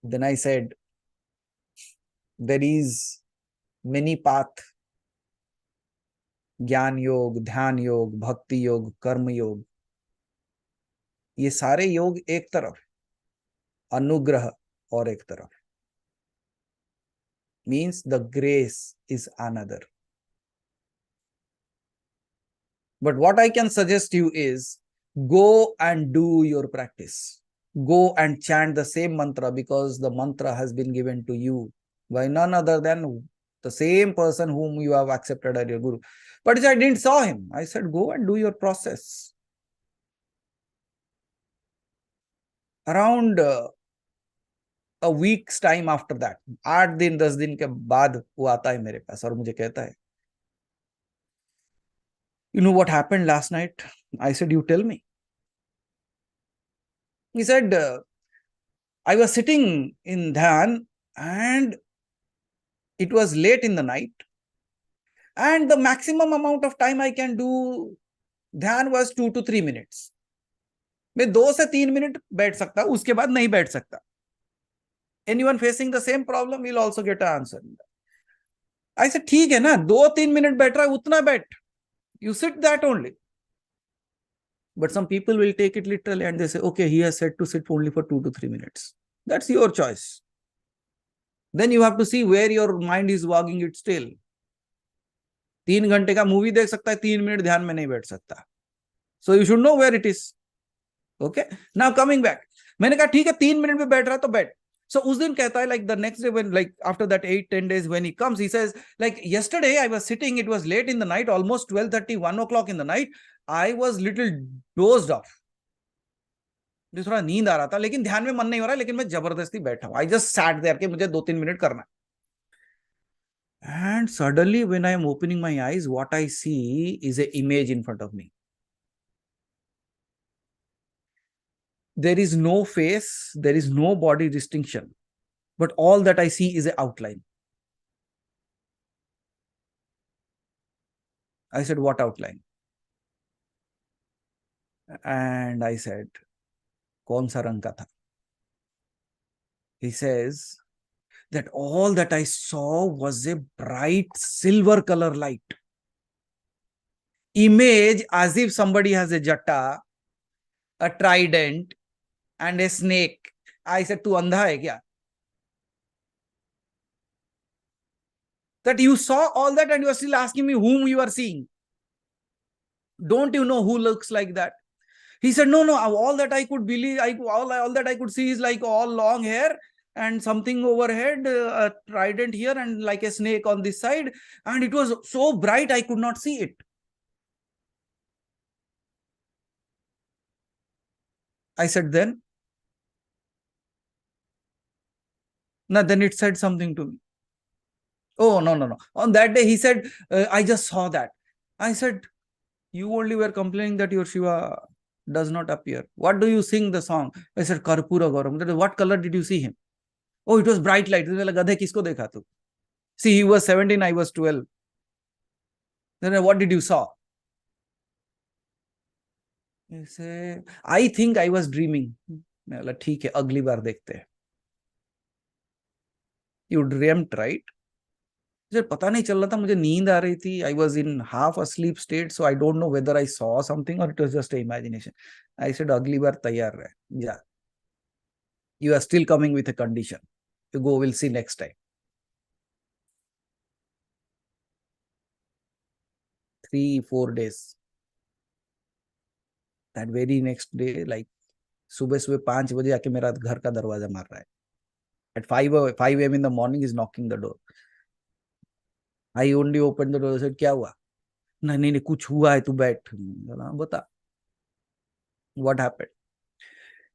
Then I said there is many path. Gyan Yoga, ध्यान योग, भक्ति योग, कर्म योग, ये सारे योग एक तरफ, अनुग्रह और एक तरफ. Means the grace is another. But what I can suggest you is go and do your practice. Go and chant the same mantra because the mantra has been given to you by none other than the same person whom you have accepted as your guru. But I didn't saw him. I said, go and do your process. Around a week's time after that, 8 दिन 10 दिन के बाद वो आता है मेरे पास और मुझे कहता है, you know what happened last night? I said, you tell me. He said, I was sitting in dhyan and it was late in the night and the maximum amount of time I can do dhyan was 2 to 3 minutes. मैं 2 से 3 minute बैठ सकता, उसके बाद नहीं बैठ सकता. Anyone facing the same problem will also get an answer. I said, ठीक है ना, 2-3 मिनट बैठ रहा है, उतना बैठ. You sit that only. But some people will take it literally and they say, okay, he has said to sit only for 2 to 3 minutes. That's your choice. Then you have to see where your mind is wagging its tail. 3 घंटे का movie देख सकता है, 3 minute ध्यान में नहीं बैठ सकता. So you should know where it is. Okay. Now coming back. मैंने कहा ठीक है 3 मिनट में बैठ रहा है तो बैठ. So उस दिन कहता है like the next day when like after that 8-10 days when he comes, he says like yesterday I was sitting, it was late in the night, almost 12:30, 1 o'clock in the night. I was little dozed off. मुझे थोड़ा नींद आ रहा था लेकिन ध्यान में मन नहीं हो रहा, लेकिन मैं जबरदस्ती बैठा हूं. I just sat there कि मुझे 2-3 मिनट करना. And suddenly when I am opening my eyes, what I see is an image in front of me. There is no face, there is no body distinction, but all that I see is an outline. I said, what outline? And I said, कौन सा रंग का था? He says that all that I saw was a bright silver color light. Image as if somebody has a jatta, a trident, and a snake. I said, तू अंधा है क्या? That you saw all that and you are still asking me whom you are seeing. Don't you know who looks like that? He said, no, all that I could believe, all that I could see is like all long hair and something overhead, a trident here and like a snake on this side. And it was so bright, I could not see it. I said, then? No, then it said something to me. Oh, no. On that day, he said, I just saw that. I said, you only were complaining that your Shiva does not appear. What do you sing the song? I said, Karpura Gauram. What color did you see him? Oh, it was bright light. Gadhe kisko dekha tu? See, he was 17, I was 12. Then what did you saw? I say, I think I was dreaming. मैं बोला ठीक है, अगली बार देखते हैं. You dreamt, right? मुझे पता नहीं चल रहा था, मुझे नींद आ रही थी. I was in half asleep state, so I don't know whether I saw something or it was just an imagination. I said, अगली बार तैयार रहे. Yeah. You are still coming with a condition. You go, we'll see next time. 3-4 days. That very next day, like सुबह 5 बजे आके मेरा घर का दरवाजा मार रहा है. At 5 a.m. in the morning, is knocking the door. I only opened the door. I said, क्या हुआ? नहीं कुछ हुआ है, तू बैठ. बता. What happened?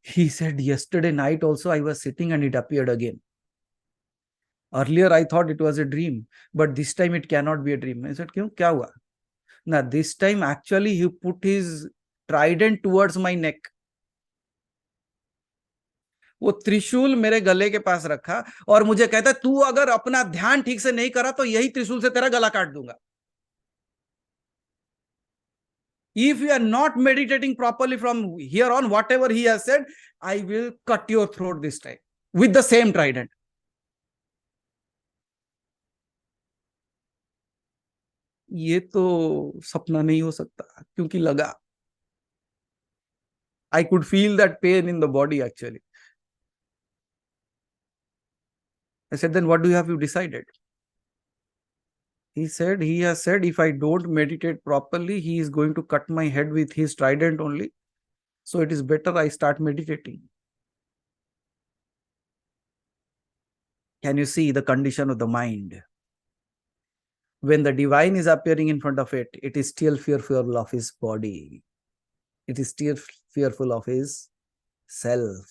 He said, yesterday night also I was sitting and it appeared again. Earlier I thought it was a dream, but this time it cannot be a dream. I said, क्यों, क्या हुआ? Now this time actually he put his trident towards my neck. वो त्रिशूल मेरे गले के पास रखा और मुझे कहता, तू अगर अपना ध्यान ठीक से नहीं करा तो यही त्रिशूल से तेरा गला काट दूंगा. If you are not meditating properly from here on, whatever he has said, I will cut your throat this time with the same trident. ये तो सपना नहीं हो सकता, क्योंकि लगा. I could feel that pain in the body actually. I said, then what do you have decided? He said, he has said, if I don't meditate properly, he is going to cut my head with his trident only. So it is better I start meditating. Can you see the condition of the mind? When the divine is appearing in front of it, it is still fearful of his body. It is still fearful of his self.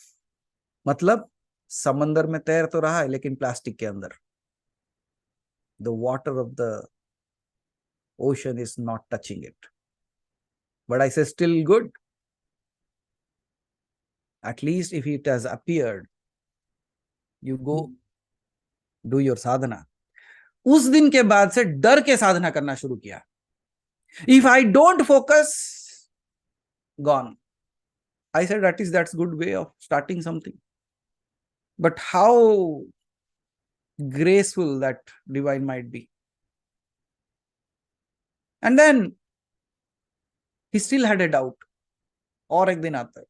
मतलब समंदर में तैर तो रहा है लेकिन plastic के अंदर. The water of the ocean is not touching it. But I say still good. At least if it has appeared, you go do your sadhana. उस दिन के बाद से डर के साधना करना शुरू किया. If I don't focus, gone. I said, that's good way of starting something. But how graceful that divine might be. And then he still had a doubt. और एक दिन आता है.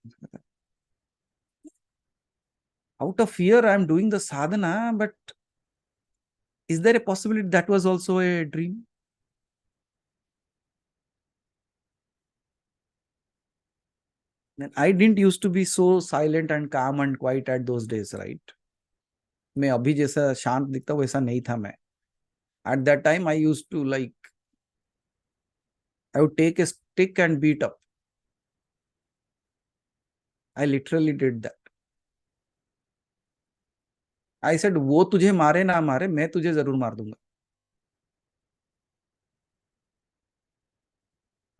Out of fear, I am doing the sadhana, but is there a possibility that was also a dream? Then I didn't used to be so silent and calm and quiet at those days, right? मैं अभी जैसा शांत दिखता वैसा नहीं था मैं. At that time, I used to I would take a stick and beat up. I literally did that. I said, वो तुझे मारे ना मारे, मैं तुझे जरूर मार दूंगा.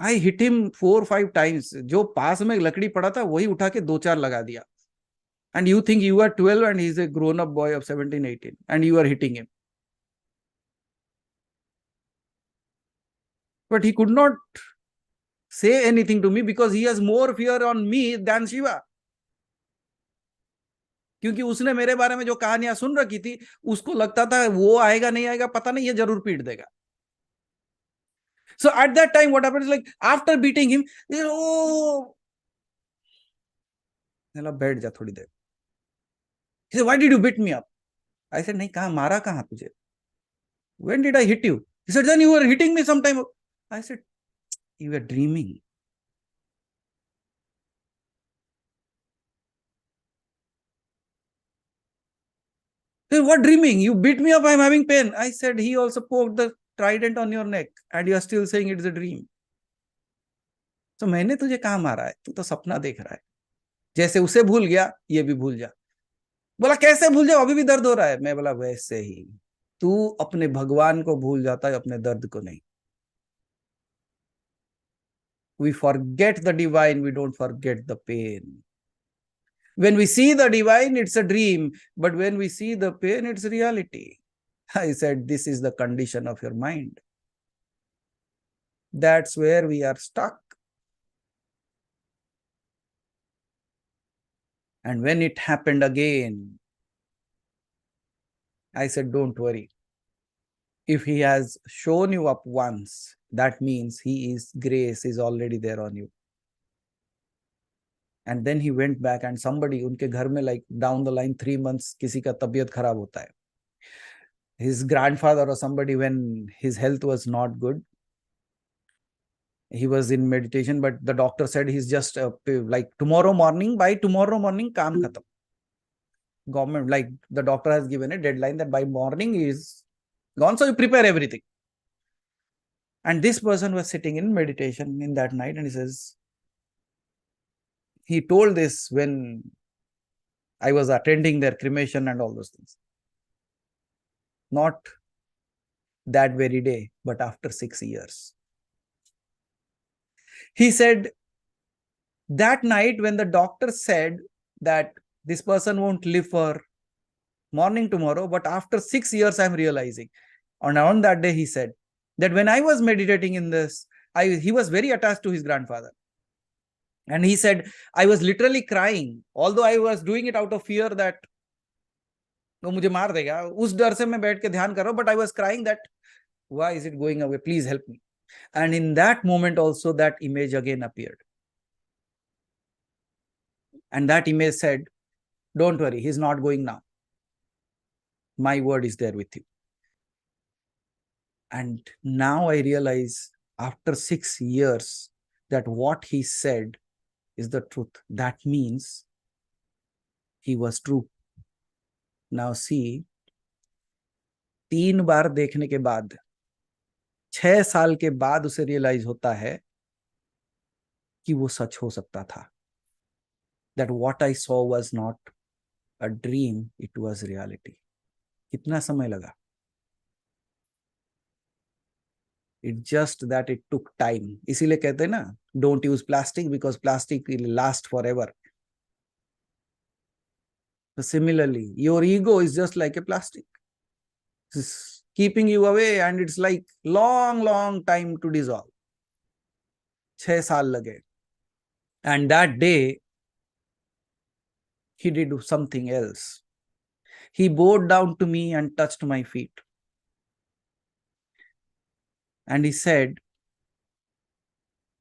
I hit him 4-5 times. जो पास में लकड़ी पड़ा था वही उठा के 2-4 लगा दिया. And you think you are 12 and he's a grown up boy of 17-18 and you are hitting him. But he could not say anything to me because he has more fear on me than Shiva. क्योंकि उसने मेरे बारे में जो कहानियां सुन रखी थी, उसको लगता था वो आएगा नहीं आएगा पता नहीं, ये जरूर पीट देगा. So at that time, what happened is after beating him, oh, बैठ जा थोड़ी देर. He said, why did you beat me up? I said, नहीं, कहाँ मारा कहाँ तुझे? When did I hit you? He said, then you were hitting me sometime. I said, you were dreaming. He said, what dreaming? You beat me up, I'm having pain. I said, he also poked the trident on your neck and you are still saying it's a dream. So मैंने तुझे कहाँ मारा है? तू तो सपना देख रहा है. जैसे उसे भूल गया, ये भी भूल जा. बोला कैसे भूल जाओ, अभी भी दर्द हो रहा है. मैं बोला वैसे ही तू अपने भगवान को भूल जाता है, अपने दर्द को नहीं. We forget the divine, we don't forget the pain. When we see the divine, it's a dream. But when we see the pain, it's reality. I said, this is the condition of your mind. That's where we are stuck. And when it happened again, I said, don't worry. If he has shown you up once, that means grace is already there on you. And then he went back and somebody, उनके घर में down the line 3 months, किसी का तबीयत खराब होता है. His grandfather or somebody, when his health was not good, he was in meditation, but the doctor said he's just by tomorrow morning काम खत्म. Government, the doctor has given a deadline that by morning he is gone, so you prepare everything. And this person was sitting in meditation in that night, and he told this when I was attending their cremation and all those things. not that very day, but after 6 years. He said, that night when the doctor said that this person won't live for morning tomorrow, but after 6 years, I'm realizing. And on that day, he said that when I was meditating in this, he was very attached to his grandfather. And he said, I was literally crying, although I was doing it out of fear that वो मुझे मार देगा, उस डर से मैं बैठ के ध्यान कर रहा हूं, but I was crying that why is it going away, please help me. And in that moment also that image again appeared, and that image said, don't worry, he's not going now, my word is there with you. And now I realize after 6 years that what he said is the truth. That means he was true. Now see, 3 बार देखने के बाद 6 साल के बाद उसे realise होता है कि वो सच हो सकता था. That what I saw was not a dream, it was reality. कितना समय लगा? It just that it took time. इसीलिए कहते हैं ना, don't use plastic because plastic will last forever. So similarly, your ego is just like a plastic. It's keeping you away and it's like long time to dissolve. 6 साल लगे. And that day, he did something else. He bowed down to me and touched my feet. And he said,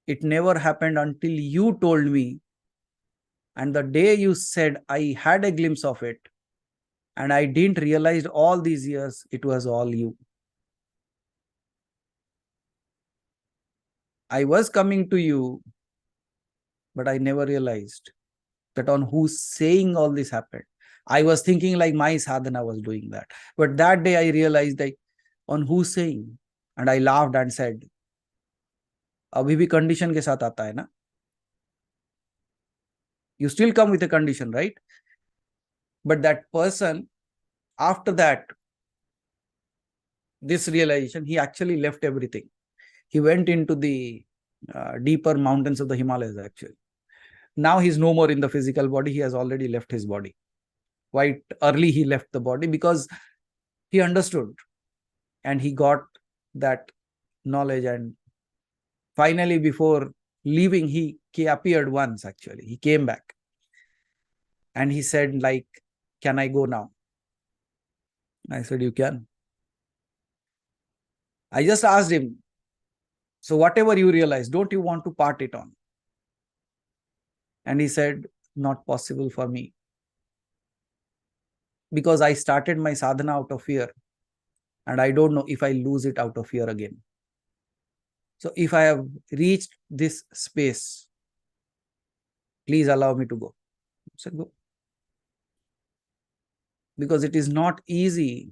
it never happened until you told me. And the day you said, I had a glimpse of it. And I didn't realize all these years, it was all you. I was coming to you, but I never realized that on whose saying all this happened. I was thinking like my sadhana was doing that. But that day I realized that on whose saying. And I laughed and said, अभी भी condition के साथ आता है ना? You still come with a condition, right? But that person, after that, this realization, he actually left everything. He went into the deeper mountains of the Himalayas actually. Now he's no more in the physical body. He has already left his body. Quite early he left the body because he understood and he got that knowledge. And finally, before leaving, he appeared once actually. He came back and he said like, can I go now? I said, you can. I just asked him, so whatever you realize, don't you want to part it on? And he said, not possible for me. Because I started my sadhana out of fear. And I don't know if I lose it out of fear again. So if I have reached this space, please allow me to go. I said, go. Because it is not easy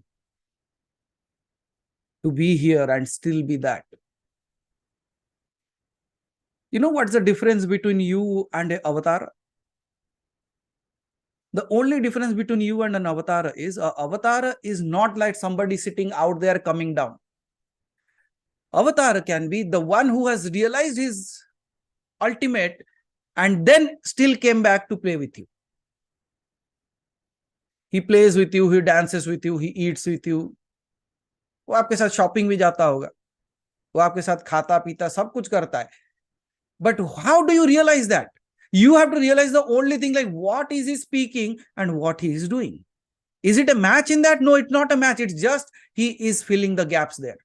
to be here and still be that. You know what's the difference between you and an avatar? The only difference between you and an avatar is an avatar is not like somebody sitting out there coming down. Avatar can be the one who has realized his ultimate and then still came back to play with you. He plays with you, he dances with you, he eats with you. वो आपके साथ shopping भी जाता होगा, वो आपके साथ खाता पीता सब कुछ करता है. But how do you realize that? You have to realize the only thing like what is he speaking and what he is doing. Is it a match in that? No, it's not a match. It's just he is filling the gaps there.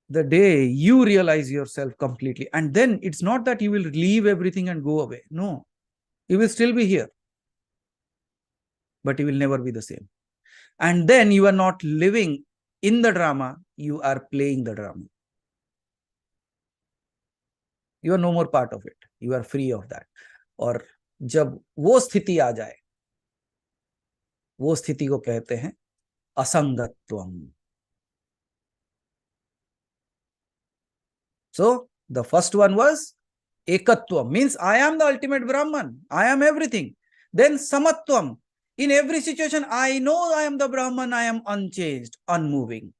The day you realize yourself completely, and then it's not that you will leave everything and go away. No, you will still be here, but you will never be the same. And then you are not living in the drama, you are playing the drama. You are no more part of it. You are free of that. और जब वो स्थिति आ जाए, वो स्थिति को कहते हैं असंगत्वम. So the first one was Ekatwam, means I am the ultimate Brahman. I am everything. Then Samatwam, In every situation, I know I am the Brahman, I am unchanged, unmoving.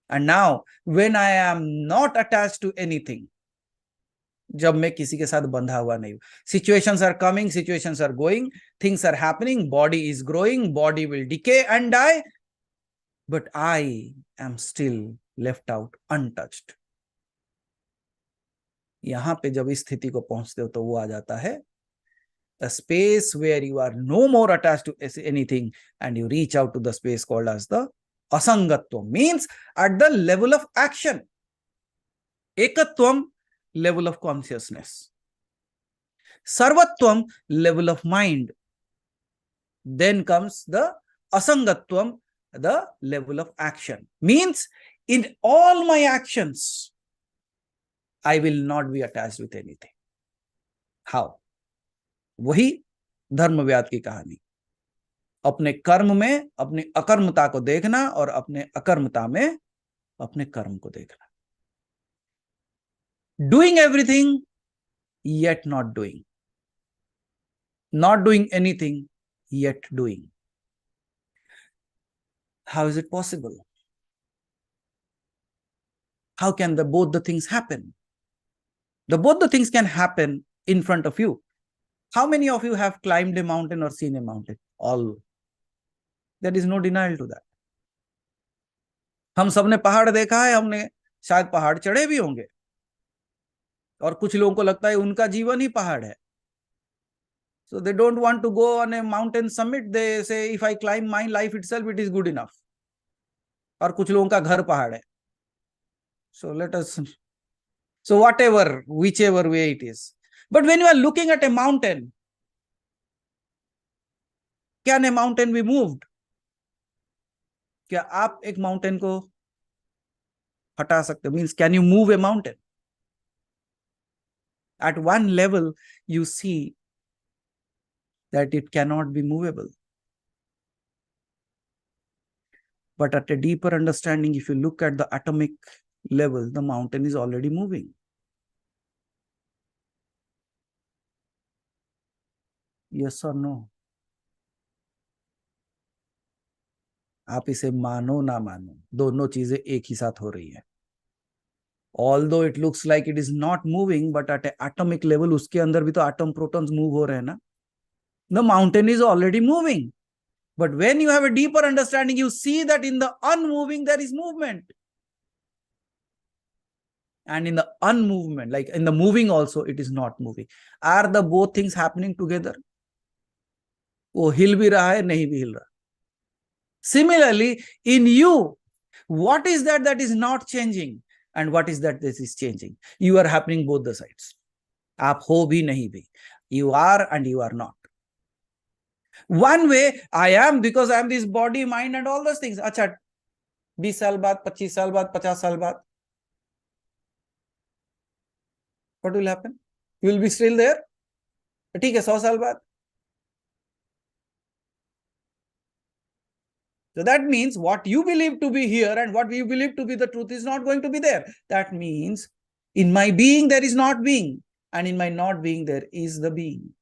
And now, when I am not attached to anything, जब मैं किसी के साथ बंधा हुआ नहीं हूं, situations are coming, situations are going, things are happening, body is growing, body will decay and die, but I am still left out, untouched. यहां पे जब इस स्थिति को पहुंचते हो तो वो आ जाता है a space where you are no more attached to anything and you reach out to the space called as the Asangatwam, means at the level of action. Ekatwam, level of consciousness. Sarvatwam, level of mind. Then comes the Asangatwam, the level of action. Means in all my actions, I will not be attached with anything. How? वही धर्मव्याद की कहानी, अपने कर्म में अपनी अकर्मता को देखना और अपने अकर्मता में अपने कर्म को देखना. Doing everything yet not doing, not doing anything yet doing. How is it possible? How can both the things happen? Both the things can happen in front of you. How many of you have climbed a mountain or seen a mountain? All. There is no denial to that. हम सबने पहाड़ देखा है, हमने शायद पहाड़ चढ़े भी होंगे, और कुछ लोगों को लगता है उनका जीवन ही पहाड़ है. So they don't want to go on a mountain summit. They say, if I climb my life itself, it is good enough. और कुछ लोगों का घर पहाड़ है. So let us, so whatever, whichever way it is. But when you are looking at a mountain, can a mountain be moved? क्या आप एक माउंटेन को हटा सकते हो? Means can you move a mountain? At one level, you see that it cannot be movable. But at a deeper understanding, if you look at the atomic level, the mountain is already moving. Yes or no? आप इसे मानो ना मानो, दोनों चीजें एक ही साथ हो रही है. Although it looks like it is not moving, but at an atomic level, उसके अंदर भी तो atom protons move हो रहे हैं ना. The mountain is already moving. But when you have a deeper understanding, you see that in the unmoving, there is movement. And in the unmovement, like in the moving also, it is not moving. Are the both things happening together? वो हिल भी रहा है, नहीं भी हिल रहा. Similarly, in you, what is that is not changing? And what is that is changing? You are happening both the sides. आप हो भी नहीं भी. You are and you are not. One way, I am because I am this body, mind and all those things. अच्छा, 20 साल बाद, 25 साल बाद, 50 साल बाद, what will happen? You will be still there. ठीक है, 100 साल बाद. So that means what you believe to be here and what you believe to be the truth is not going to be there. That means in my being there is not being, and in my not being there is the being.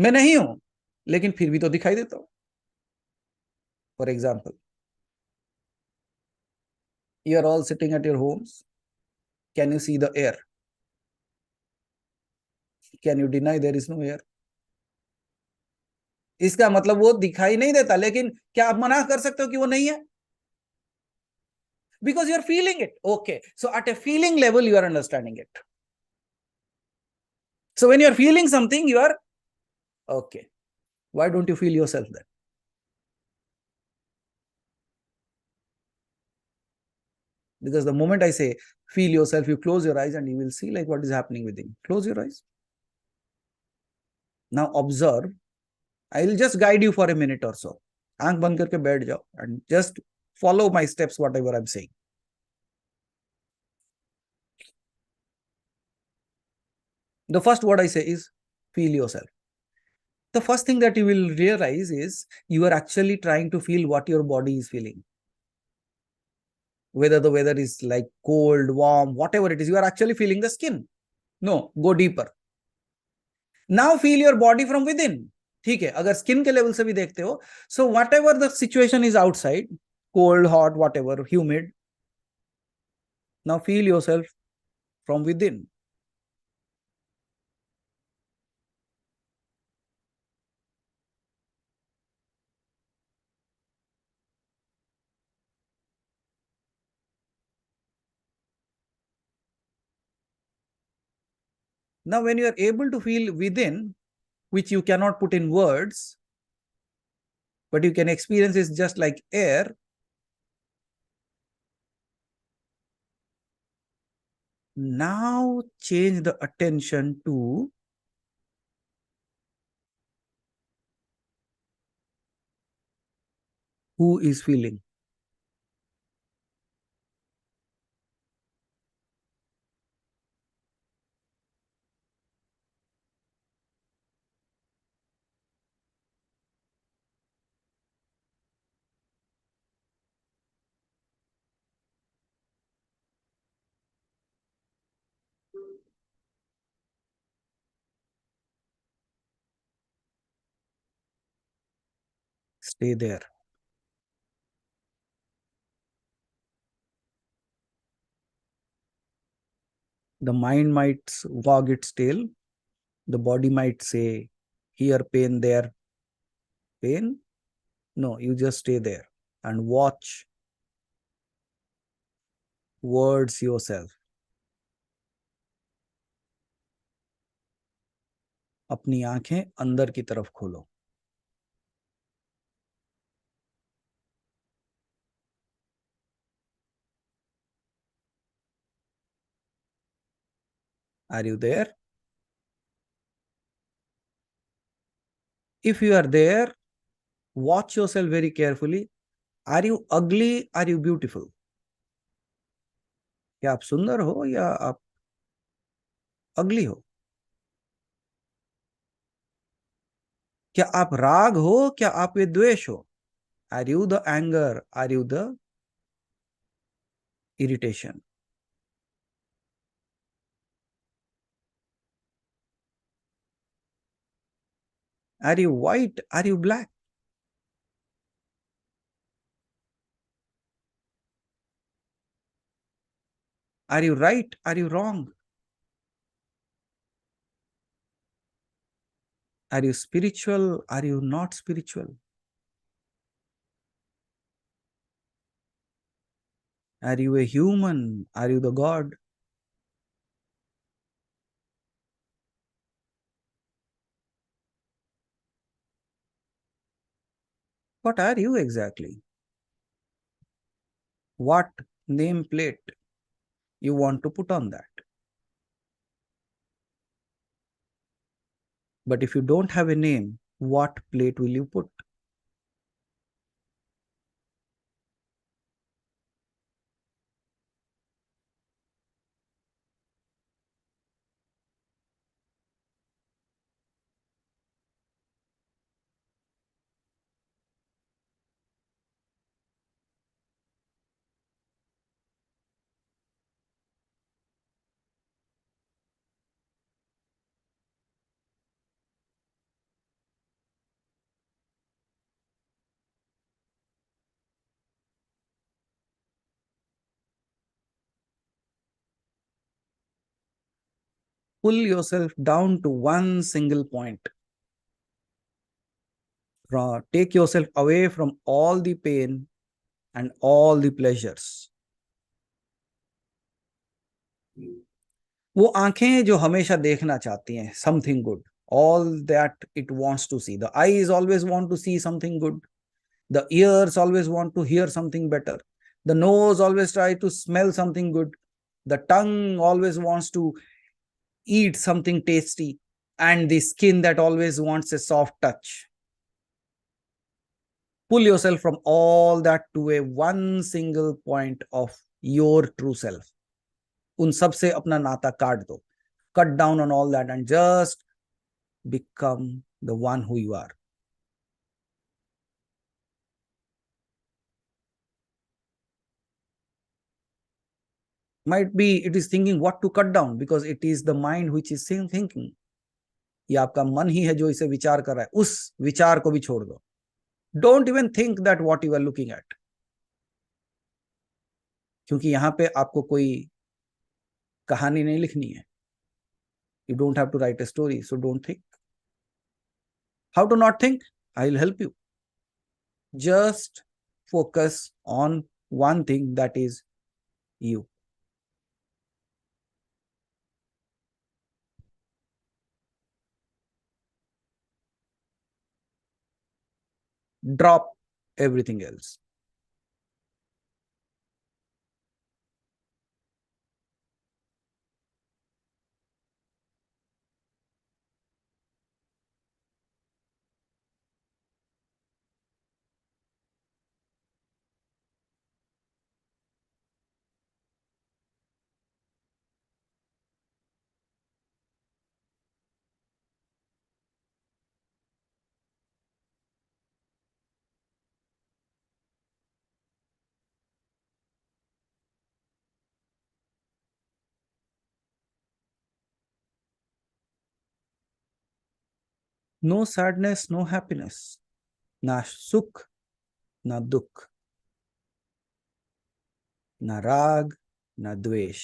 मैं नहीं हूं, लेकिन फिर भी तो दिखाई देता हूं. For example, you are all sitting at your homes. Can you see the air? Can you deny there is no air? इसका मतलब वो दिखाई नहीं देता, लेकिन क्या आप मना कर सकते हो कि वो नहीं है? Because you are feeling it. Okay. So at a feeling level, you are understanding it. So when you are feeling something, you are okay. Why don't you feel yourself then? Because the moment I say feel yourself, you close your eyes and you will see like what is happening within. Close your eyes. Now observe. I will just guide you for a minute or so. आंख बंद करके बैठ जाओ and just follow my steps, whatever I'm saying. The first word I say is feel yourself. The first thing that you will realize is you are actually trying to feel what your body is feeling. Whether the weather is like cold, warm, whatever it is, you are actually feeling the skin. No, go deeper. Now feel your body from with in. ठीक है, अगर skin के level से भी देखते हो, so what ever the situation is outside, cold, hot, what ever, humid, now feel your self from with in. Now, when you are able to feel within, which you cannot put in words, but you can experience is just like air. Now change the attention to who is feeling. Stay there. The mind might wag its tail. The body might say, here pain, there pain. No, you just stay there and watch words yourself. अपनी आंखें अंदर की तरफ खोलो. Are you there? If you are there, watch yourself very carefully. Are you ugly? Are you beautiful? क्या आप सुंदर हो या आप अगली हो? क्या आप राग हो? क्या आप ये द्वेष हो? Are you the anger? Are you the irritation? Are you white? Are you black? Are you right? Are you wrong? Are you spiritual? Are you not spiritual? Are you a human? Are you the God? What are you exactly? What nameplate you want to put on that? But if you don't have a name, what plate will you put? Pull yourself down to one single point. Take yourself away from all the pain and all the pleasures. वो आंखें जो हमेशा देखना चाहती हैं something good, all that it wants to see. The eyes always want to see something good. The ears always want to hear something better. The nose always tries to smell something good. The tongue always wants to eat something tasty. And the skin that always wants a soft touch. Pull yourself from all that to a one single point of your true self. उन सब से अपना नाता काट दो. Cut down on all that and just become the one who you are. Might be it is thinking what to cut down because it is the mind which is thinking. ये आपका मन ही है जो इसे विचार कर रहा है, उस विचार को भी छोड़ दो. Don't even think that what you are looking at, क्योंकि यहां पे आपको कोई कहानी नहीं लिखनी है. You don't have to write a story, so don't think. How to not think? I will help you. Just focus on one thing, that is you. Drop everything else. No sadness, no happiness. Na sukh, na dukh. Na rag, na dvesh.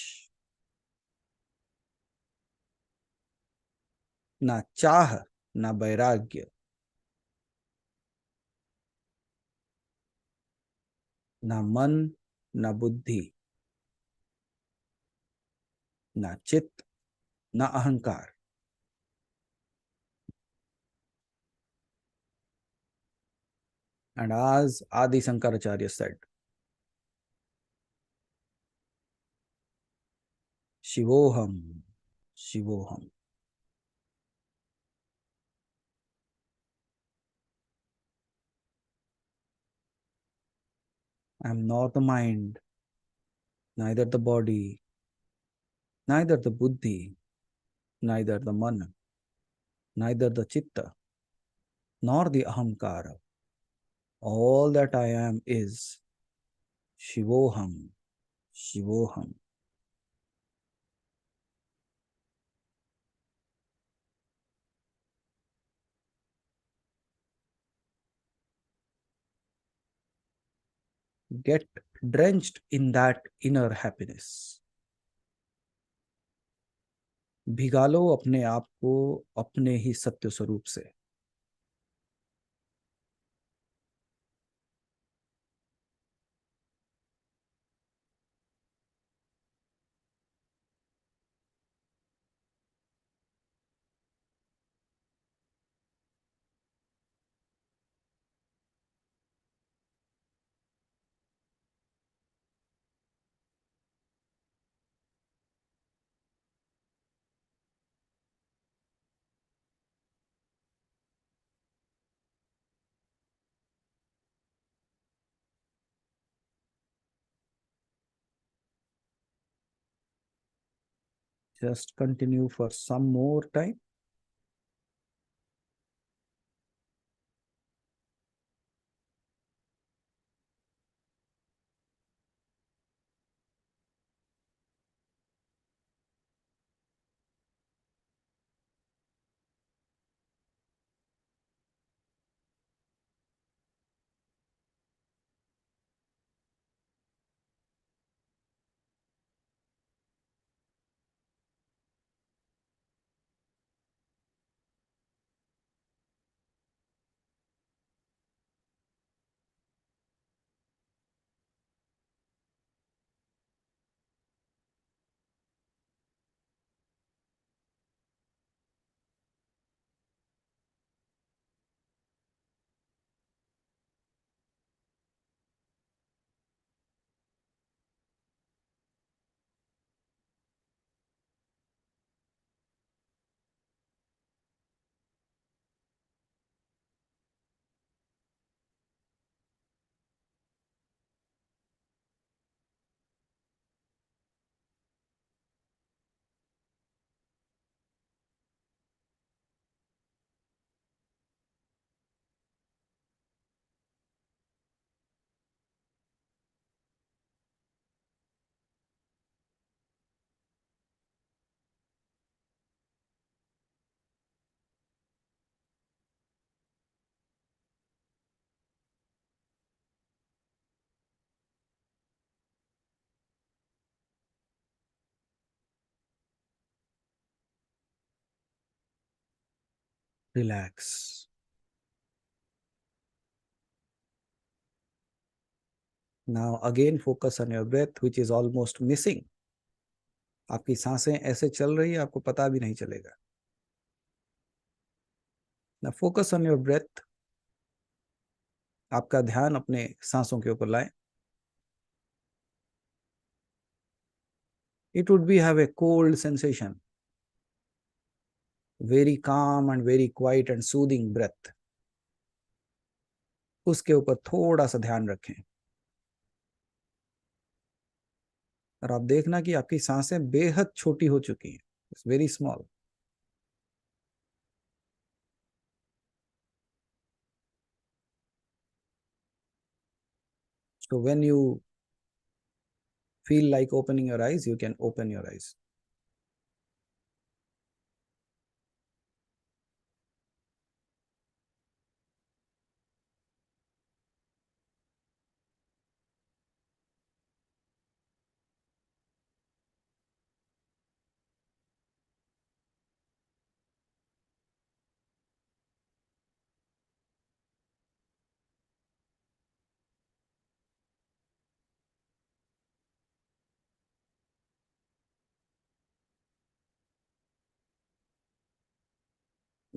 Na चाह, ना वैराग्य. ना मन, ना बुद्धि. ना चित्त, ना अहंकार. And as Adi Shankaracharya said, Shivoham, Shivoham. I am not the mind, neither the body, neither the buddhi, neither the man, neither the chitta, nor the ahamkara. All that I am is Shivoham, Shivoham. Get drenched in that inner happiness. भिगा लो अपने आप को अपने ही सत्य स्वरूप से. Just continue for some more time. Relax. Now again focus on your breath, which is almost missing. आपकी सांसें ऐसे चल रही है आपको पता भी नहीं चलेगा. Now focus on your breath. आपका ध्यान अपने सांसों के ऊपर लाएं. It would be have a cold sensation. Very calm and very quiet and soothing breath. उसके ऊपर थोड़ा सा ध्यान रखें. और आप देखना कि आपकी सांसें बेहद छोटी हो चुकी हैं. It's very small. So when you feel like opening your eyes, you can open your eyes.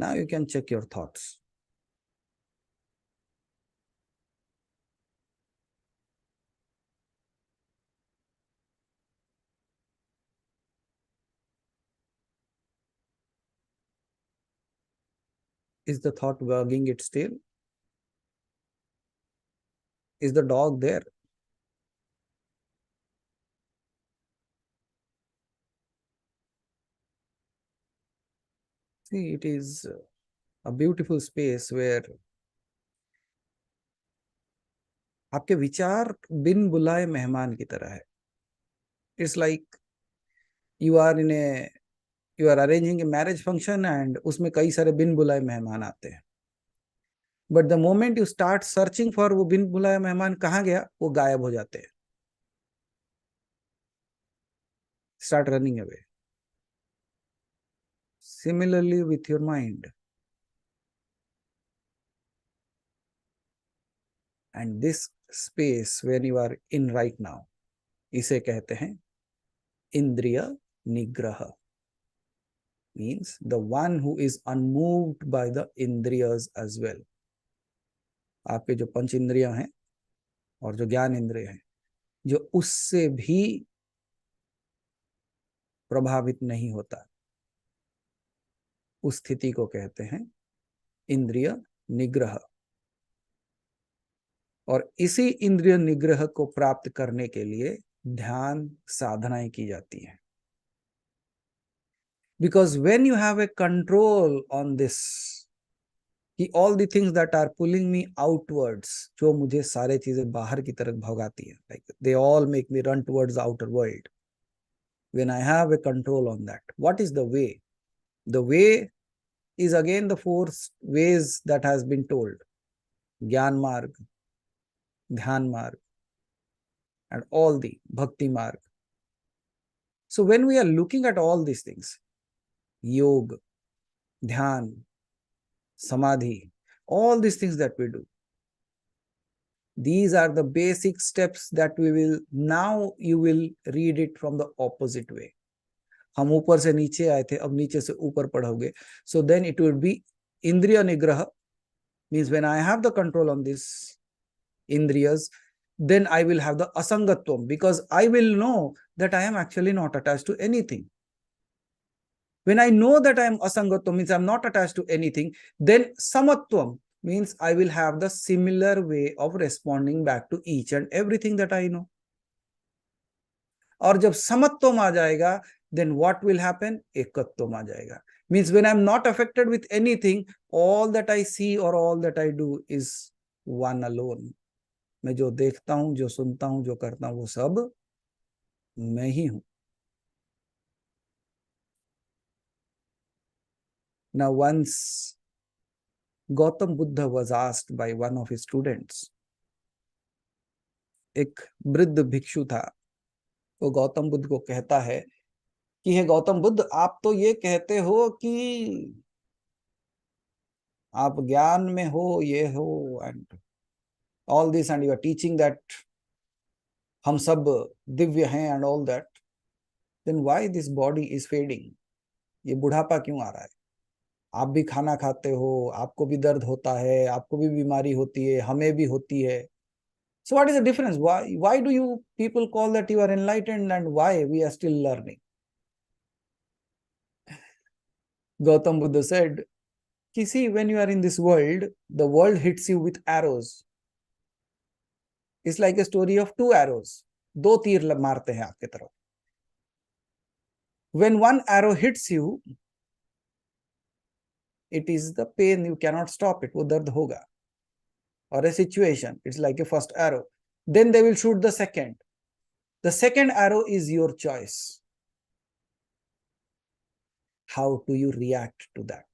Now you can check your thoughts. Is the thought wagging its tail? Is the dog there? See, it is a beautiful space where आपके विचार बिन बुलाए मेहमान की तरह है. It's like you are arranging a marriage function and उसमें कई सारे बिन बुलाए मेहमान आते हैं. But the moment you start searching for वो बिन बुलाए मेहमान कहाँ गया, वो गायब हो जाते हैं. Start running away. Similarly with your mind. And this space when you are in right now, इसे कहते हैं इंद्रिय निग्रह. Means the one who is unmoved by the indriyas as well. आपके जो पंच इंद्रियां हैं और जो ज्ञान इंद्रिय हैं, जो उससे भी प्रभावित नहीं होता, उस स्थिति को कहते हैं इंद्रिय निग्रह. और इसी इंद्रिय निग्रह को प्राप्त करने के लिए ध्यान साधनाएं की जाती हैं. Because when you have a control on this, कि all the things that are pulling me outwards, जो मुझे सारे चीजें बाहर की तरफ भगाती हैं, like they all make me run towards the outer world. When I have a control on that, what is the way? The way is again the four ways that has been told. Gyan marg, dhyan marg, and all the bhakti marg. So when we are looking at all these things, yoga, dhyan, samadhi, all these things that we do, these are the basic steps that we will, now you will read it from the opposite way. हम ऊपर से नीचे आए थे, अब नीचे से ऊपर पढ़ोगे. So then it will be Indriya Nigraha, means when I have the control on this Indriyas, then I will have the Asangatwam, because I will know that I am actually not attached to anything. When I know that I am Asangatwam, means I am not attached to anything, then Samatwam, means I will have the similar way of responding back to each and everything that I know. और जब समत्वम आ जाएगा, then what will happen? एकत्वम आ जाएगा. Means when I am not affected with anything, all that I see or all that I do is one alone. मैं जो देखता हूं, जो सुनता हूं, जो करता हूं, वो सब मैं ही हूं. Now once Gautam Buddha was asked by one of his students, एक वृद्ध भिक्षु था, वो गौतम बुद्ध को कहता है कि हे गौतम बुद्ध, आप तो ये कहते हो कि आप ज्ञान में हो, ये हो, and all this, and you are teaching that हम सब दिव्य हैं and all that, then why this body is fading? ये बुढ़ापा क्यों आ रहा है? आप भी खाना खाते हो, आपको भी दर्द होता है, आपको भी बीमारी होती है, हमें भी होती है. So what is the difference? Why do you people call that you are enlightened, and why we are still learning? Gautam Buddha said, see, when you are in this world, the world hits you with arrows. It's like a story of two arrows. दो तीर मारते हैं आपके तरफ. When one arrow hits you, it is the pain, you cannot stop it, वो दर्द होगा. Or a situation, it's like a first arrow. Then they will shoot the second. The second arrow is your choice. How do you react to that?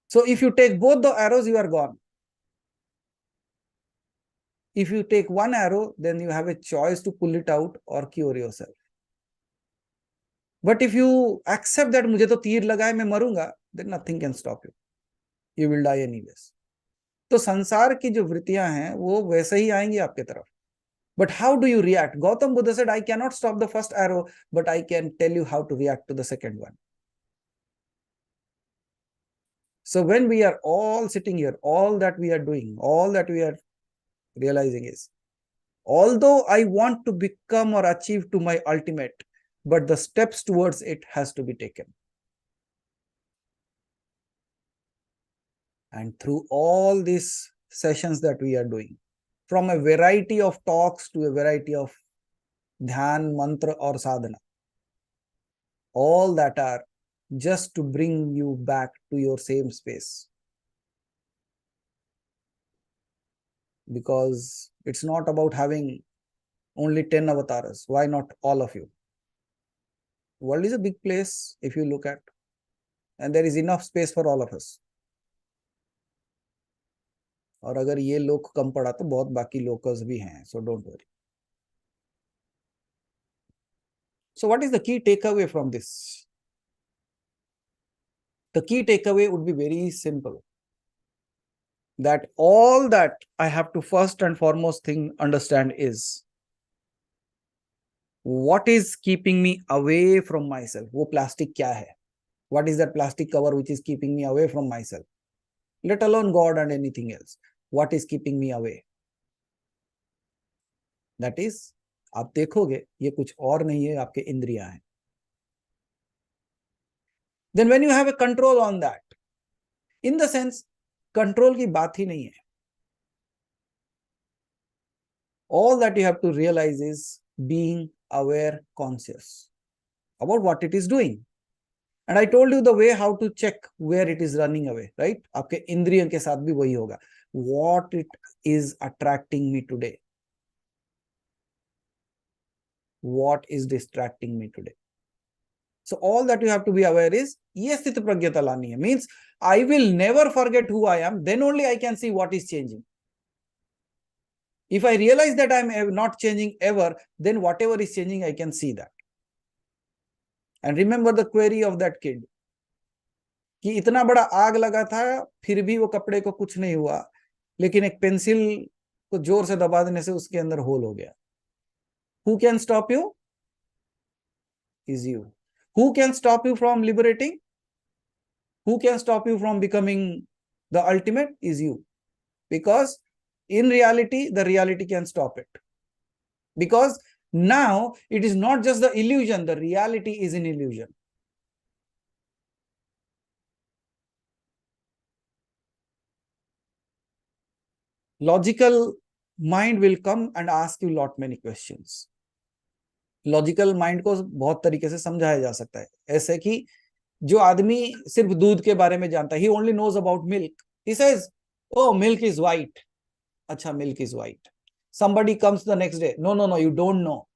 So if you take both the arrows, you are gone. If you take one arrow, then you have a choice to pull it out or cure yourself. But if you accept that मुझे तो तीर लगा है, मैं मरूंगा, then nothing can stop you. You will die anyways. तो संसार की जो वृत्तियां हैं वो वैसे ही आएंगी आपके तरफ. But how do you react? Gautam Buddha said, I cannot stop the first arrow, but I can tell you how to react to the second one. So when we are all sitting here, all that we are doing, all that we are realizing is, although I want to become or achieve to my ultimate, but the steps towards it has to be taken. And through all these sessions that we are doing, from a variety of talks to a variety of dhyan, mantra or sadhana, all that are just to bring you back to your same space. Because it's not about having only 10 avatars. Why not all of you? World is a big place if you look at, and there is enough space for all of us. और अगर ये लोक कम पड़ा तो बहुत बाकी locus भी हैं, so don't worry. So what is the key takeaway from this? The key takeaway would be very simple. That all that I have to first and foremost understand is, what is keeping me away from myself? वो plastic क्या है? What is that plastic cover which is keeping me away from myself? Let alone God and anything else. What is keeping me away? That is, आप देखोगे ये कुछ और नहीं है, आपके इंद्रियां हैं. Then when you have a control on that, in the sense, control की बात ही नहीं है. All that you have to realize is being aware, conscious about what it is doing. And I told you the way how to check where it is running away, right? आपके इंद्रियों के साथ भी वही होगा. What it is attracting me today? What is distracting me today? So all that you have to be aware is, ये स्थित प्रज्ञता लानी है. Means I will never forget who I am. Then only I can see what is changing. If I realize that I am not changing ever, then whatever is changing, I can see that. And remember the query of that kid. कि इतना बड़ा आग लगा था, फिर भी वो कपड़े को कुछ नहीं हुआ, लेकिन एक पेंसिल को जोर से दबा देने से उसके अंदर होल हो गया. Who can stop you? Is you. Who can stop you from liberating? Who can stop you from becoming the ultimate? Is you. Because in reality, the reality can stop it. Because now it is not just the illusion, the reality is an illusion. Logical mind will come and ask you lot many questions. Logical mind को बहुत तरीके से समझाया जा सकता है. ऐसे कि जो आदमी सिर्फ दूध के बारे में जानता है, he only knows about milk. He says, oh, milk is white. अच्छा, milk is white. Somebody comes the next day. No, no, no, you don't know.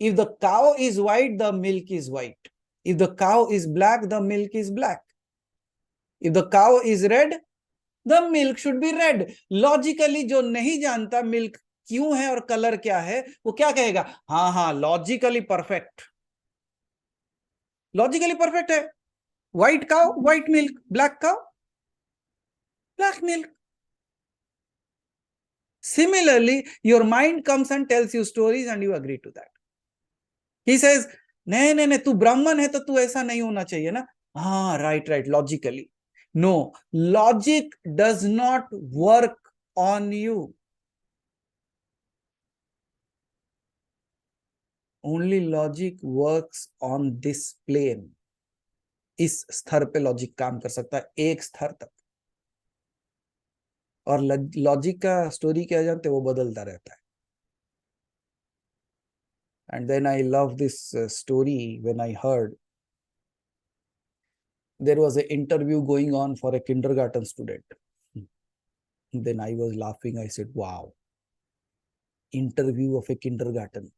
If the cow is white, the milk is white. If the cow is black, the milk is black. If the cow is red, the milk should be red. Logically, जो नहीं जानता milk क्यों है और colour क्या है, वो क्या कहेगा? हाँ हाँ, लॉजिकली परफेक्ट. लॉजिकली परफेक्ट है. White cow, white milk. Black cow, black milk. Similarly, your mind comes and tells you stories and you agree to that. He says, नहीं नहीं नहीं, तू ब्राह्मण है तो तू ऐसा नहीं होना चाहिए ना. हाँ, right, right, logically. No, logic does not work on you. Only logic works on this plane. इस स्तर पे लॉजिक काम कर सकता है, एक स्तर तक. और लॉजिक का स्टोरी क्या जानते, वो बदलता रहता है. And then I love this story when I heard there was an interview going on for a kindergarten student. Then I was laughing. I said, wow, interview of a kindergarten.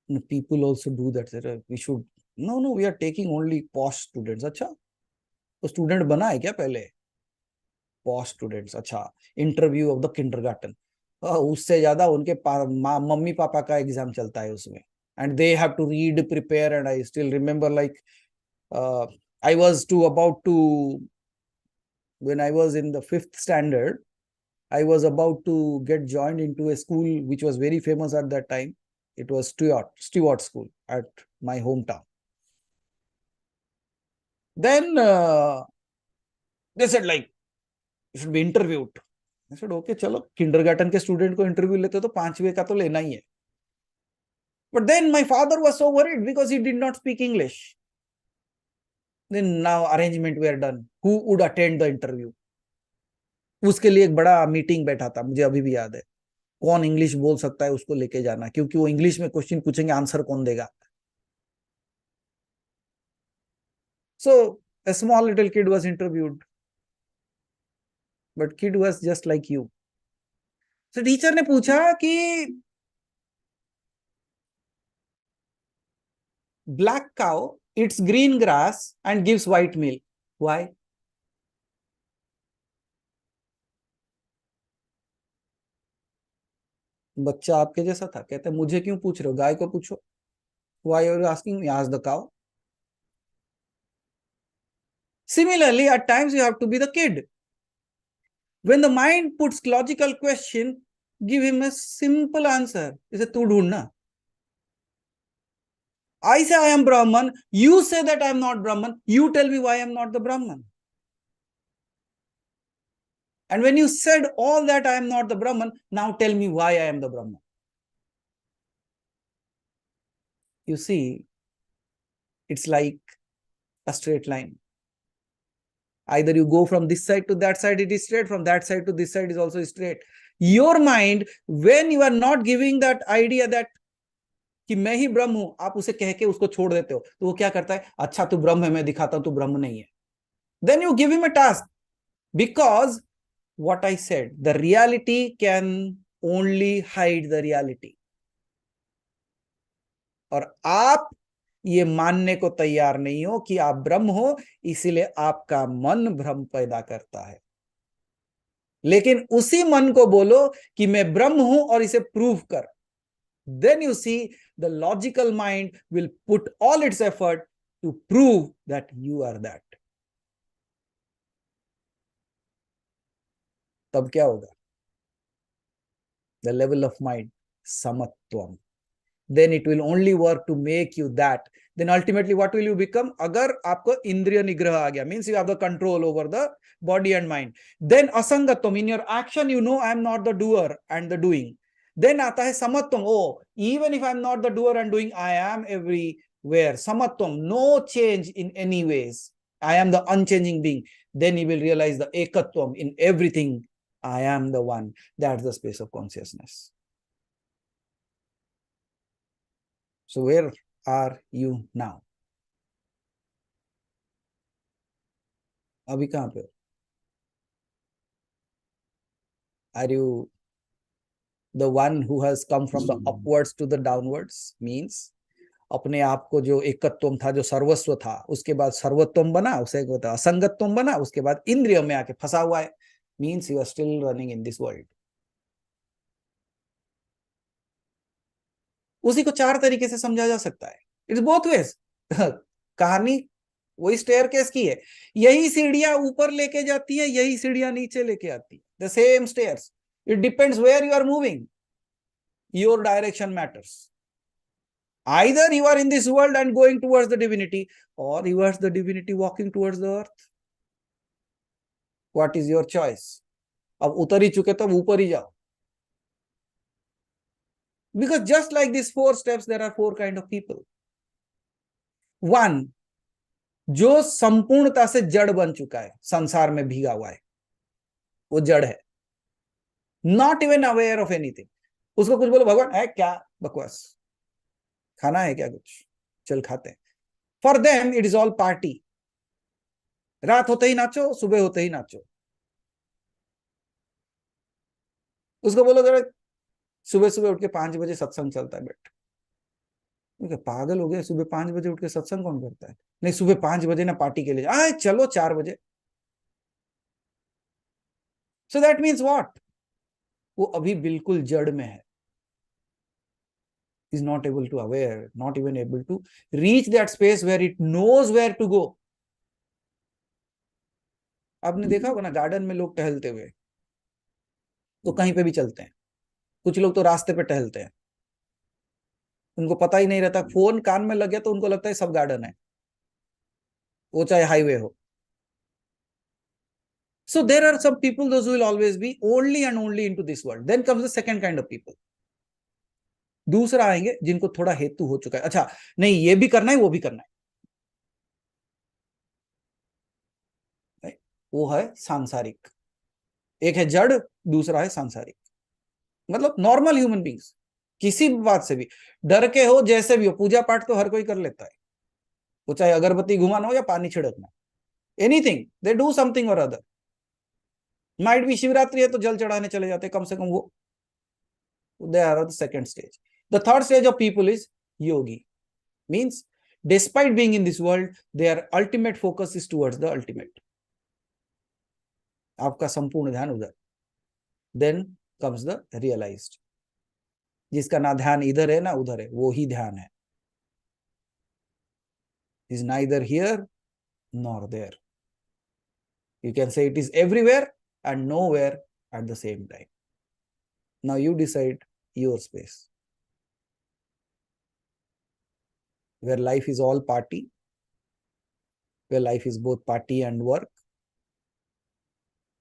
And people also do that. We should, no, we are taking only posh students. अच्छा, तो student बना है क्या पहले? Posh students. अच्छा, interview of the kindergarten. उससे ज्यादा उनके मम्मी पापा का एग्जाम चलता है उसमें. And they have to read, prepare, and I still remember like I was about to, when I was in the 5th standard, I was about to get joined into a school which was very famous at that time. It was Stewart School at my hometown. Then they said like, you should be interviewed. I said, okay, chalo, kindergarten के student को interview लेते तो 5वीं का तो लेना ही है. But then my father was so worried because he did not speak English. Then now arrangement were done. Who would attend the interview? उसके लिए एक बड़ा मीटिंग बैठा था, मुझे अभी भी याद है. कौन इंग्लिश बोल सकता है उसको लेके जाना, क्योंकि वो इंग्लिश में क्वेश्चन पूछेंगे, आंसर कौन देगा. So a small little kid was interviewed, but kid was just like you. So teacher ने पूछा कि black cow eats green grass and gives white milk. Why? बच्चा आपके जैसा था, कहते मुझे क्यों पूछ रहे हो, गाय को पूछो. Why are you asking me? Ask the cow. Similarly, at times you have to be the kid. When the mind puts logical question, give him a simple answer. इसे तू ढूंढना. I say I am Brahman, you say that I am not Brahman, you tell me why I am not the Brahman. And when you said all that I am not the Brahman, now tell me why I am the Brahman. You see, it's like a straight line. Either you go from this side to that side, it is straight. From that side to this side is also straight. Your mind, when you are not giving that idea that कि मैं ही ब्रह्म हूं, आप उसे कह के उसको छोड़ देते हो, तो वो क्या करता है, अच्छा तू ब्रह्म है, मैं दिखाता हूं तू ब्रह्म नहीं है. Then you give him a task, because what I said, the reality can only hide the reality. और आप ये मानने को तैयार नहीं हो कि आप ब्रह्म हो, इसीलिए आपका मन भ्रम पैदा करता है. लेकिन उसी मन को बोलो कि मैं ब्रह्म हूं और इसे प्रूव कर. Then you see the logical mind will put all its effort to prove that you are that. तब क्या होगा? The level of mind, Samatwam. Then it will only work to make you that. Then ultimately what will you become? अगर आपको इंद्रिय निग्रह आ गया, means you have the control over the body and mind. Then Asangatwam, in your action you know I am not the doer and the doing. Then आता है Samatwam, oh, even if I am not the doer and doing, I am everywhere. Samatwam, no change in any ways. I am the unchanging being. Then you will realize the Ekatwam, in everything I am the one. That's the space of consciousness. So where are you now? अभी कहाँ पे हो? Are you the one who has come from the upwards to the downwards? Means अपने आप को जो एकत्वम था, जो सर्वस्व था, उसके बाद सर्वत्वम बना, उसे असंगत्वम बना, उसके बाद इंद्रिय में आके फंसा हुआ है. Means you are still running in this world. उसी को 4 तरीके से समझा जा सकता है. It's both ways. कहानी वही स्टेयरकेस की है। यही सीढ़ियां ऊपर लेके जाती है, यही सीढ़ियां नीचे लेके आती है, the same stairs. It depends where you are moving, your direction matters. Either you are in this world and going towards the divinity, or you are the divinity walking towards the earth. What is your choice? अब उतर ही चुके तो ऊपर ही जाओ. Because just like these 4 steps, there are 4 kind of people. One, जो संपूर्णता से जड़ बन चुका है, संसार में भीगा हुआ है, वो जड़ है, not even aware of anything. उसको कुछ बोलो, भगवान है क्या, बकवास, खाना है क्या, कुछ चल खाते हैं. For them it is all party. रात होते ही नाचो, सुबह होते ही नाचो. उसको बोलो जरा सुबह सुबह उठ के 5 बजे सत्संग चलता है, बेट पागल हो गए, सुबह 5 बजे उठ के सत्संग कौन करता है? नहीं, सुबह 5 बजे ना पार्टी के लिए आए, चलो 4 बजे. So that means what? वो अभी बिल्कुल जड़ में है. is not able to aware, not even able to reach that space where it knows where to go. आपने देखा होगा ना, गार्डन में लोग टहलते हुए तो कहीं पे भी चलते हैं. कुछ लोग तो रास्ते पे टहलते हैं, उनको पता ही नहीं रहता, फोन कान में लग गया तो उनको लगता है सब गार्डन है, वो चाहे हाईवे हो. So there are some people, those who will always be only and only into this world. Then comes the second kind of people. दूसरा आएंगे जिनको थोड़ा हेतु हो चुका है, अच्छा नहीं ये भी करना है वो भी करना है. वो है सांसारिक. एक है जड़, दूसरा है सांसारिक. मतलब नॉर्मल ह्यूमन बींग्स, किसी भी बात से भी डर के हो, जैसे भी हो, पूजा पाठ तो हर कोई कर लेता है, वो चाहे अगरबत्ती घुमाना हो या पानी छिड़कना, एनीथिंग दे डू समथिंग और अदर. माइट भी शिवरात्रि है तो जल चढ़ाने चले जाते, कम से कम वो. They are the second stage. The third stage of people is yogi. Means despite being in this world, their ultimate focus is towards the ultimate. आपका संपूर्ण ध्यान उधर. Then comes the realized. जिसका ना ध्यान इधर है ना उधर है, वो ही ध्यान है. Is neither here nor there. You can say it is everywhere and nowhere at the same time. Now you decide your space. Where life is all party, where life is both party and work,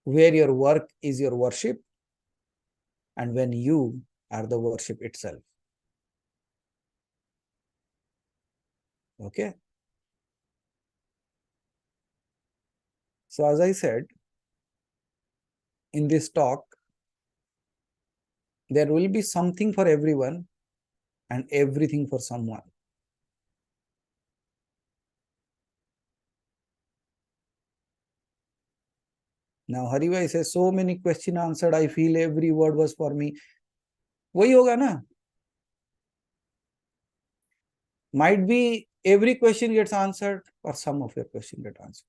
where your work is your worship, and when you are the worship itself. Okay? So as I said, in this talk, there will be something for everyone and everything for someone. Now Haribhai says, so many questions answered, I feel every word was for me. वही होगा ना. Might be every question gets answered or some of your question get answered.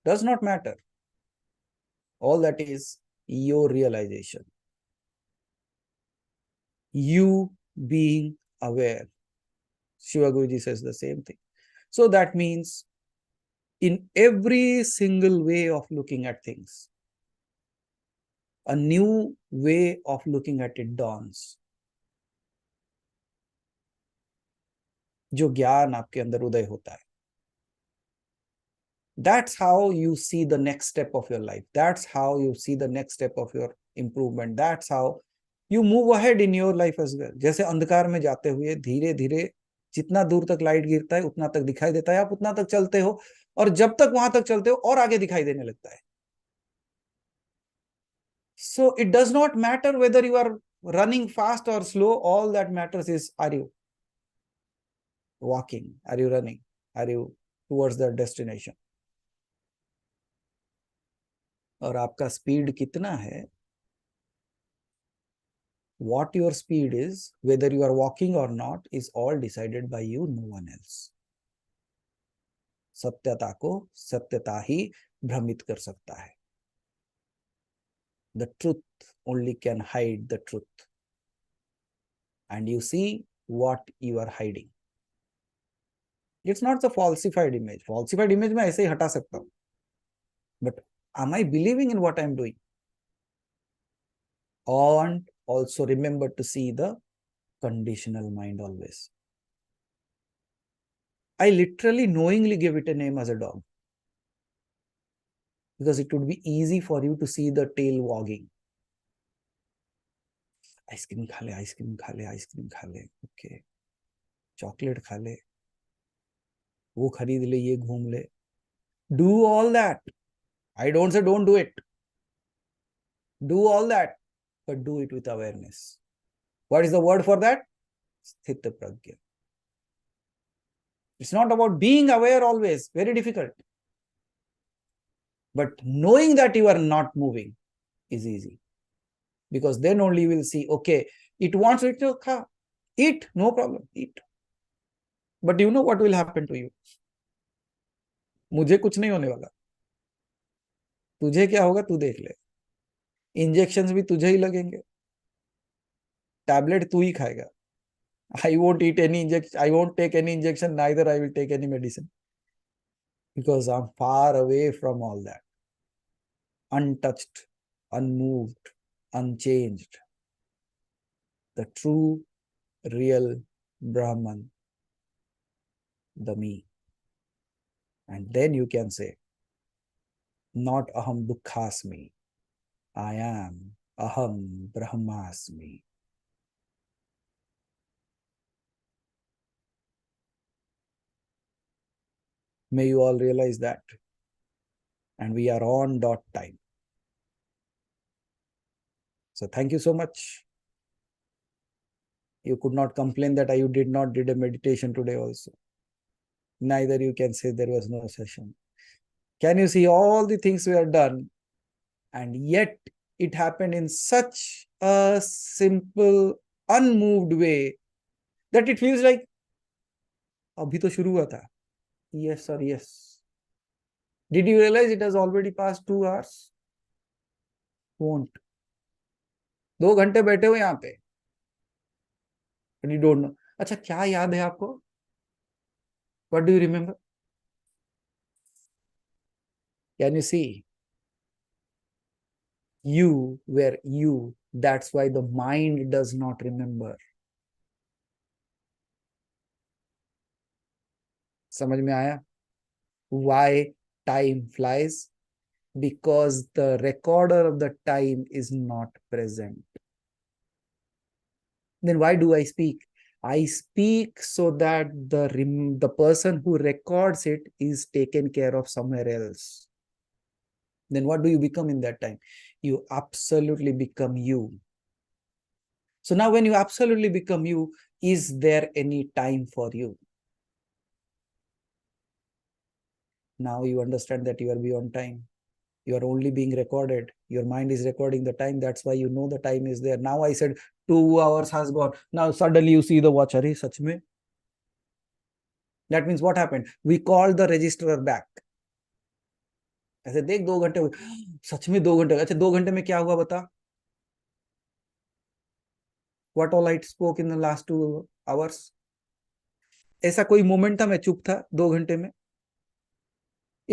Does not matter. All that is your realization. You being aware. Shiva Guruji says the same thing. So that means in every single way of looking at things, a new way of looking at it dawns. जो ज्ञान आपके अंदर उदय होता है. That's how you see the next step of your life. That's how you see the next step of your improvement. That's how you move ahead in your life as well. जैसे अंधकार में जाते हुए धीरे धीरे जितना दूर तक लाइट गिरता है उतना तक दिखाई देता है, आप उतना तक चलते हो, और जब तक वहां तक चलते हो और आगे दिखाई देने लगता है. So it does not matter whether you are running fast or slow. All that matters is, are you walking? Are you running? Are you towards the destination? और आपका स्पीड कितना है? What your speed is, whether you are walking or not, is all decided by you, no one else. सत्यता को सत्यता ही भ्रमित कर सकता है. The truth only can hide the truth. And you see what you are hiding. It's not a falsified image. Falsified image मैं ऐसे ही हटा सकता हूँ, but am I believing in what I'm doing? And also remember to see the conditional mind always. I literally knowingly gave it a name as a dog because it would be easy for you to see the tail wagging. Ice cream खा ले, ice cream खा ले, ice cream खा ले, okay, chocolate खा ले, वो खरीद ले, ये घूम ले. Do all that. I don't say don't do it. Do all that, but do it with awareness. What is the word for that? Sthita pragya. It's not about being aware always, very difficult. But knowing that you are not moving is easy. Because then only you will see, okay, it wants it to eat, no problem, eat. But you know what will happen to you? मुझे कुछ नहीं होने वाला. तुझे क्या होगा तू देख ले. इंजेक्शंस भी तुझे ही लगेंगे. टैबलेट तू ही खाएगा. I won't eat any injection. I won't take any injection. Neither I will take any medicine. Because I'm far away from all that. Untouched, unmoved, unchanged. The true, real Brahman. The me. And then you can say, not aham dukkhasmi. I am aham brahmasmi. May you all realize that. And we are on dot time. So thank you so much. You could not complain that I did not did a meditation today also. Neither you can say there was no session. Can you see all the things we have done? And yet it happened in such a simple, unmoved way that it feels like, abhi to shuru hua tha. Yes, sir, yes. Did you realize it has already passed 2 hours? Won't. 2 घंटे बैठे हो यहाँ पे. And you don't know. अच्छा, क्या याद है आपको? What do you remember? Can you see? You were you. That's why the mind does not remember. समझ में आया? Why time flies? Because the recorder of the time is not present. Then why do I speak? I speak so that the person who records it is taken care of somewhere else. Then what do you become in that time? You absolutely become you. So now when you absolutely become you, is there any time for you? Now you understand that you are beyond time. You are only being recorded. Your mind is recording the time. That's why you know the time is there. Now I said 2 hours has gone. Now suddenly you see the watch. Arey, sach mein? That means what happened? We called the registrar back. ऐसे देख 2 घंटे हुए. सच में 2 घंटे. अच्छा 2 घंटे में क्या हुआ बता? What all I spoke in the last 2 hours? ऐसा कोई मोमेंट था मैं चुप था 2 घंटे में?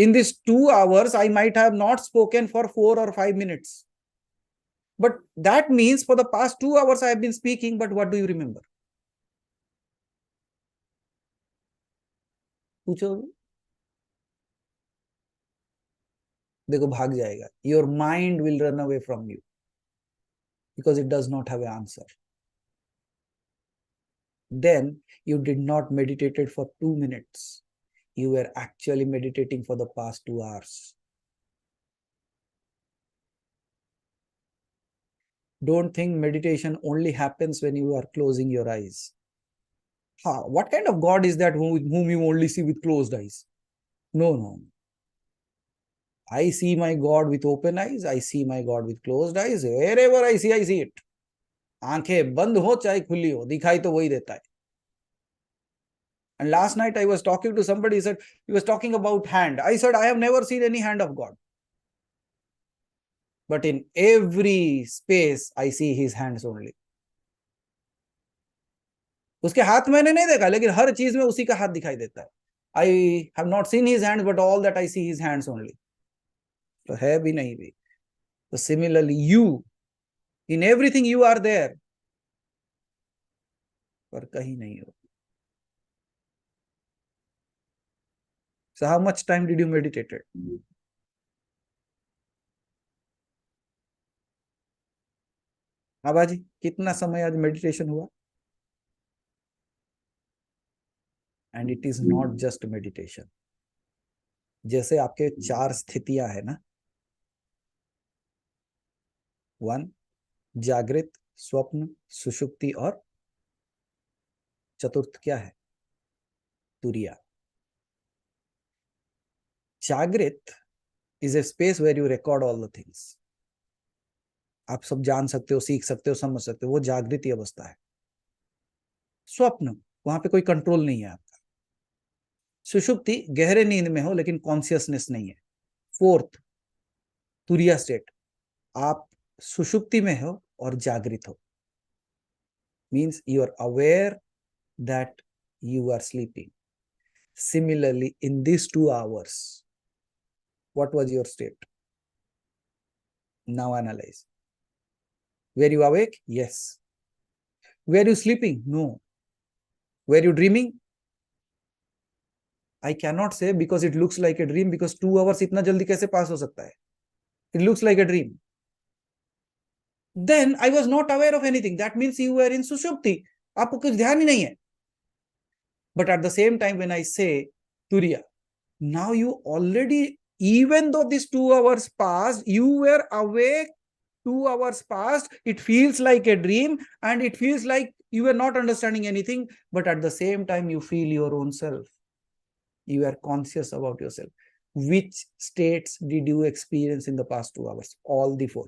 In these 2 hours, I might have not spoken for 4 or 5 minutes. But that means for the past 2 hours, I have been speaking, but what do you remember? पूछो. देखो भाग जाएगा. Your mind will run away from you because it does not have an answer. Then you did not meditate for 2 minutes. You were actually meditating for the past 2 hours. Don't think meditation only happens when you are closing your eyes. What kind of God is that whom you only see with closed eyes? No. I see my God with open eyes. I see my God with closed eyes. Wherever I see it. आंखें बंद हो चाहे खुली हो, दिखाई तो वही देता है. And last night I was talking to somebody, he was talking about hand. I said, I have never seen any hand of God. But in every space, I see his hands only. उसके हाथ मैंने नहीं देखा, लेकिन हर चीज में उसी का हाथ दिखाई देता है. I have not seen his hands, but all that I see his hands only. तो है भी नहीं भी. So similarly, you, in everything you are there, पर कहीं नहीं हो. So how much time did you meditate? हाँ बाजी, कितना समय आज मेडिटेशन हुआ? And it is not just meditation. जैसे आपके 4 स्थितियां है ना, 1 जागृत, स्वप्न, सुषुप्ति और चतुर्थ क्या है? तुरिया. जागृत is a space where you record all the things. आप सब जान सकते हो, सीख सकते हो, समझ सकते हो, वो जागृति अवस्था है. स्वप्न, वहां पे कोई कंट्रोल नहीं है आपका. सुषुप्ति, गहरे नींद में हो लेकिन कॉन्शियसनेस नहीं है. 4th तुरिया स्टेट, आप सुषुप्ति में हो और जागृत हो. Means you are aware that you are sleeping. Similarly, in these 2 hours, what was your state? Now analyze. Were you awake? Yes. Were you sleeping? No. Were you dreaming? I cannot say because it looks like a dream, because 2 hours इतना जल्दी कैसे पास हो सकता है? It looks like a dream. Then I was not aware of anything. That means you were in sushupti. आपको कुछ ध्यान ही नहीं है. But at the same time, when I say Turiya, now you already, even though these 2 hours passed, you were awake. 2 hours passed, it feels like a dream and it feels like you were not understanding anything, but at the same time you feel your own self. You are conscious about yourself. Which states did you experience in the past 2 hours? All the 4.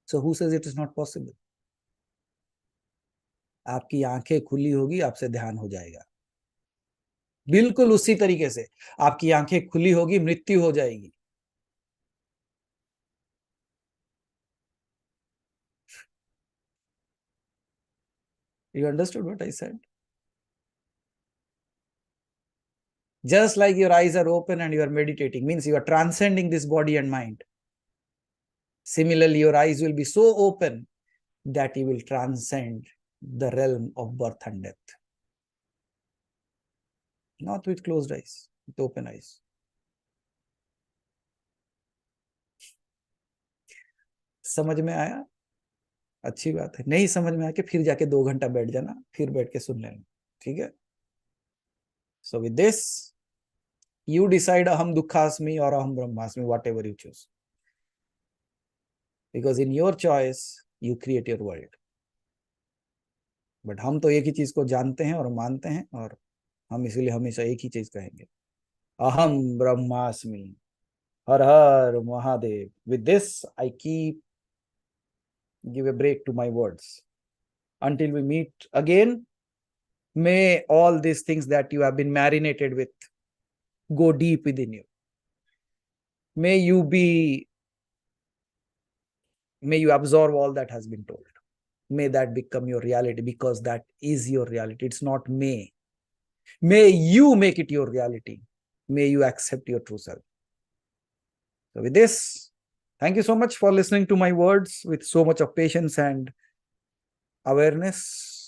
So who says it is not possible? आपकी आंखें खुली होगी, आपसे ध्यान हो जाएगा. बिल्कुल उसी तरीके से आपकी आंखें खुली होगी, मृत्यु हो जाएगी. You understood what I said? Just like your eyes are open and you are meditating, means you are transcending this body and mind. Similarly, your eyes will be so open that you will transcend the realm of birth and death. Not with closed eyes, with open eyes. समझ में आया? अच्छी बात है. नहीं समझ में आया कि फिर जाके 2 घंटा बैठ जाना, फिर बैठ के सुन लेना. ठीक है? So with this, you decide aham dukkhasmi or aham brahmasmi, whatever you choose. Because in your choice, you create your world. But हम तो एक ही चीज को जानते हैं और मानते हैं, और हम इसलिए हमेशा एक ही चीज कहेंगे, अहम ब्रह्मास्मि. हर हर Mahadev. With this, I give a break to my words. Until we meet again, may all these things that you have been marinated with go deep within you. May you absorb all that has been told. May that become your reality, because that is your reality. It's not may. May you make it your reality. May you accept your true self. So with this, thank you so much for listening to my words with so much of patience and awareness.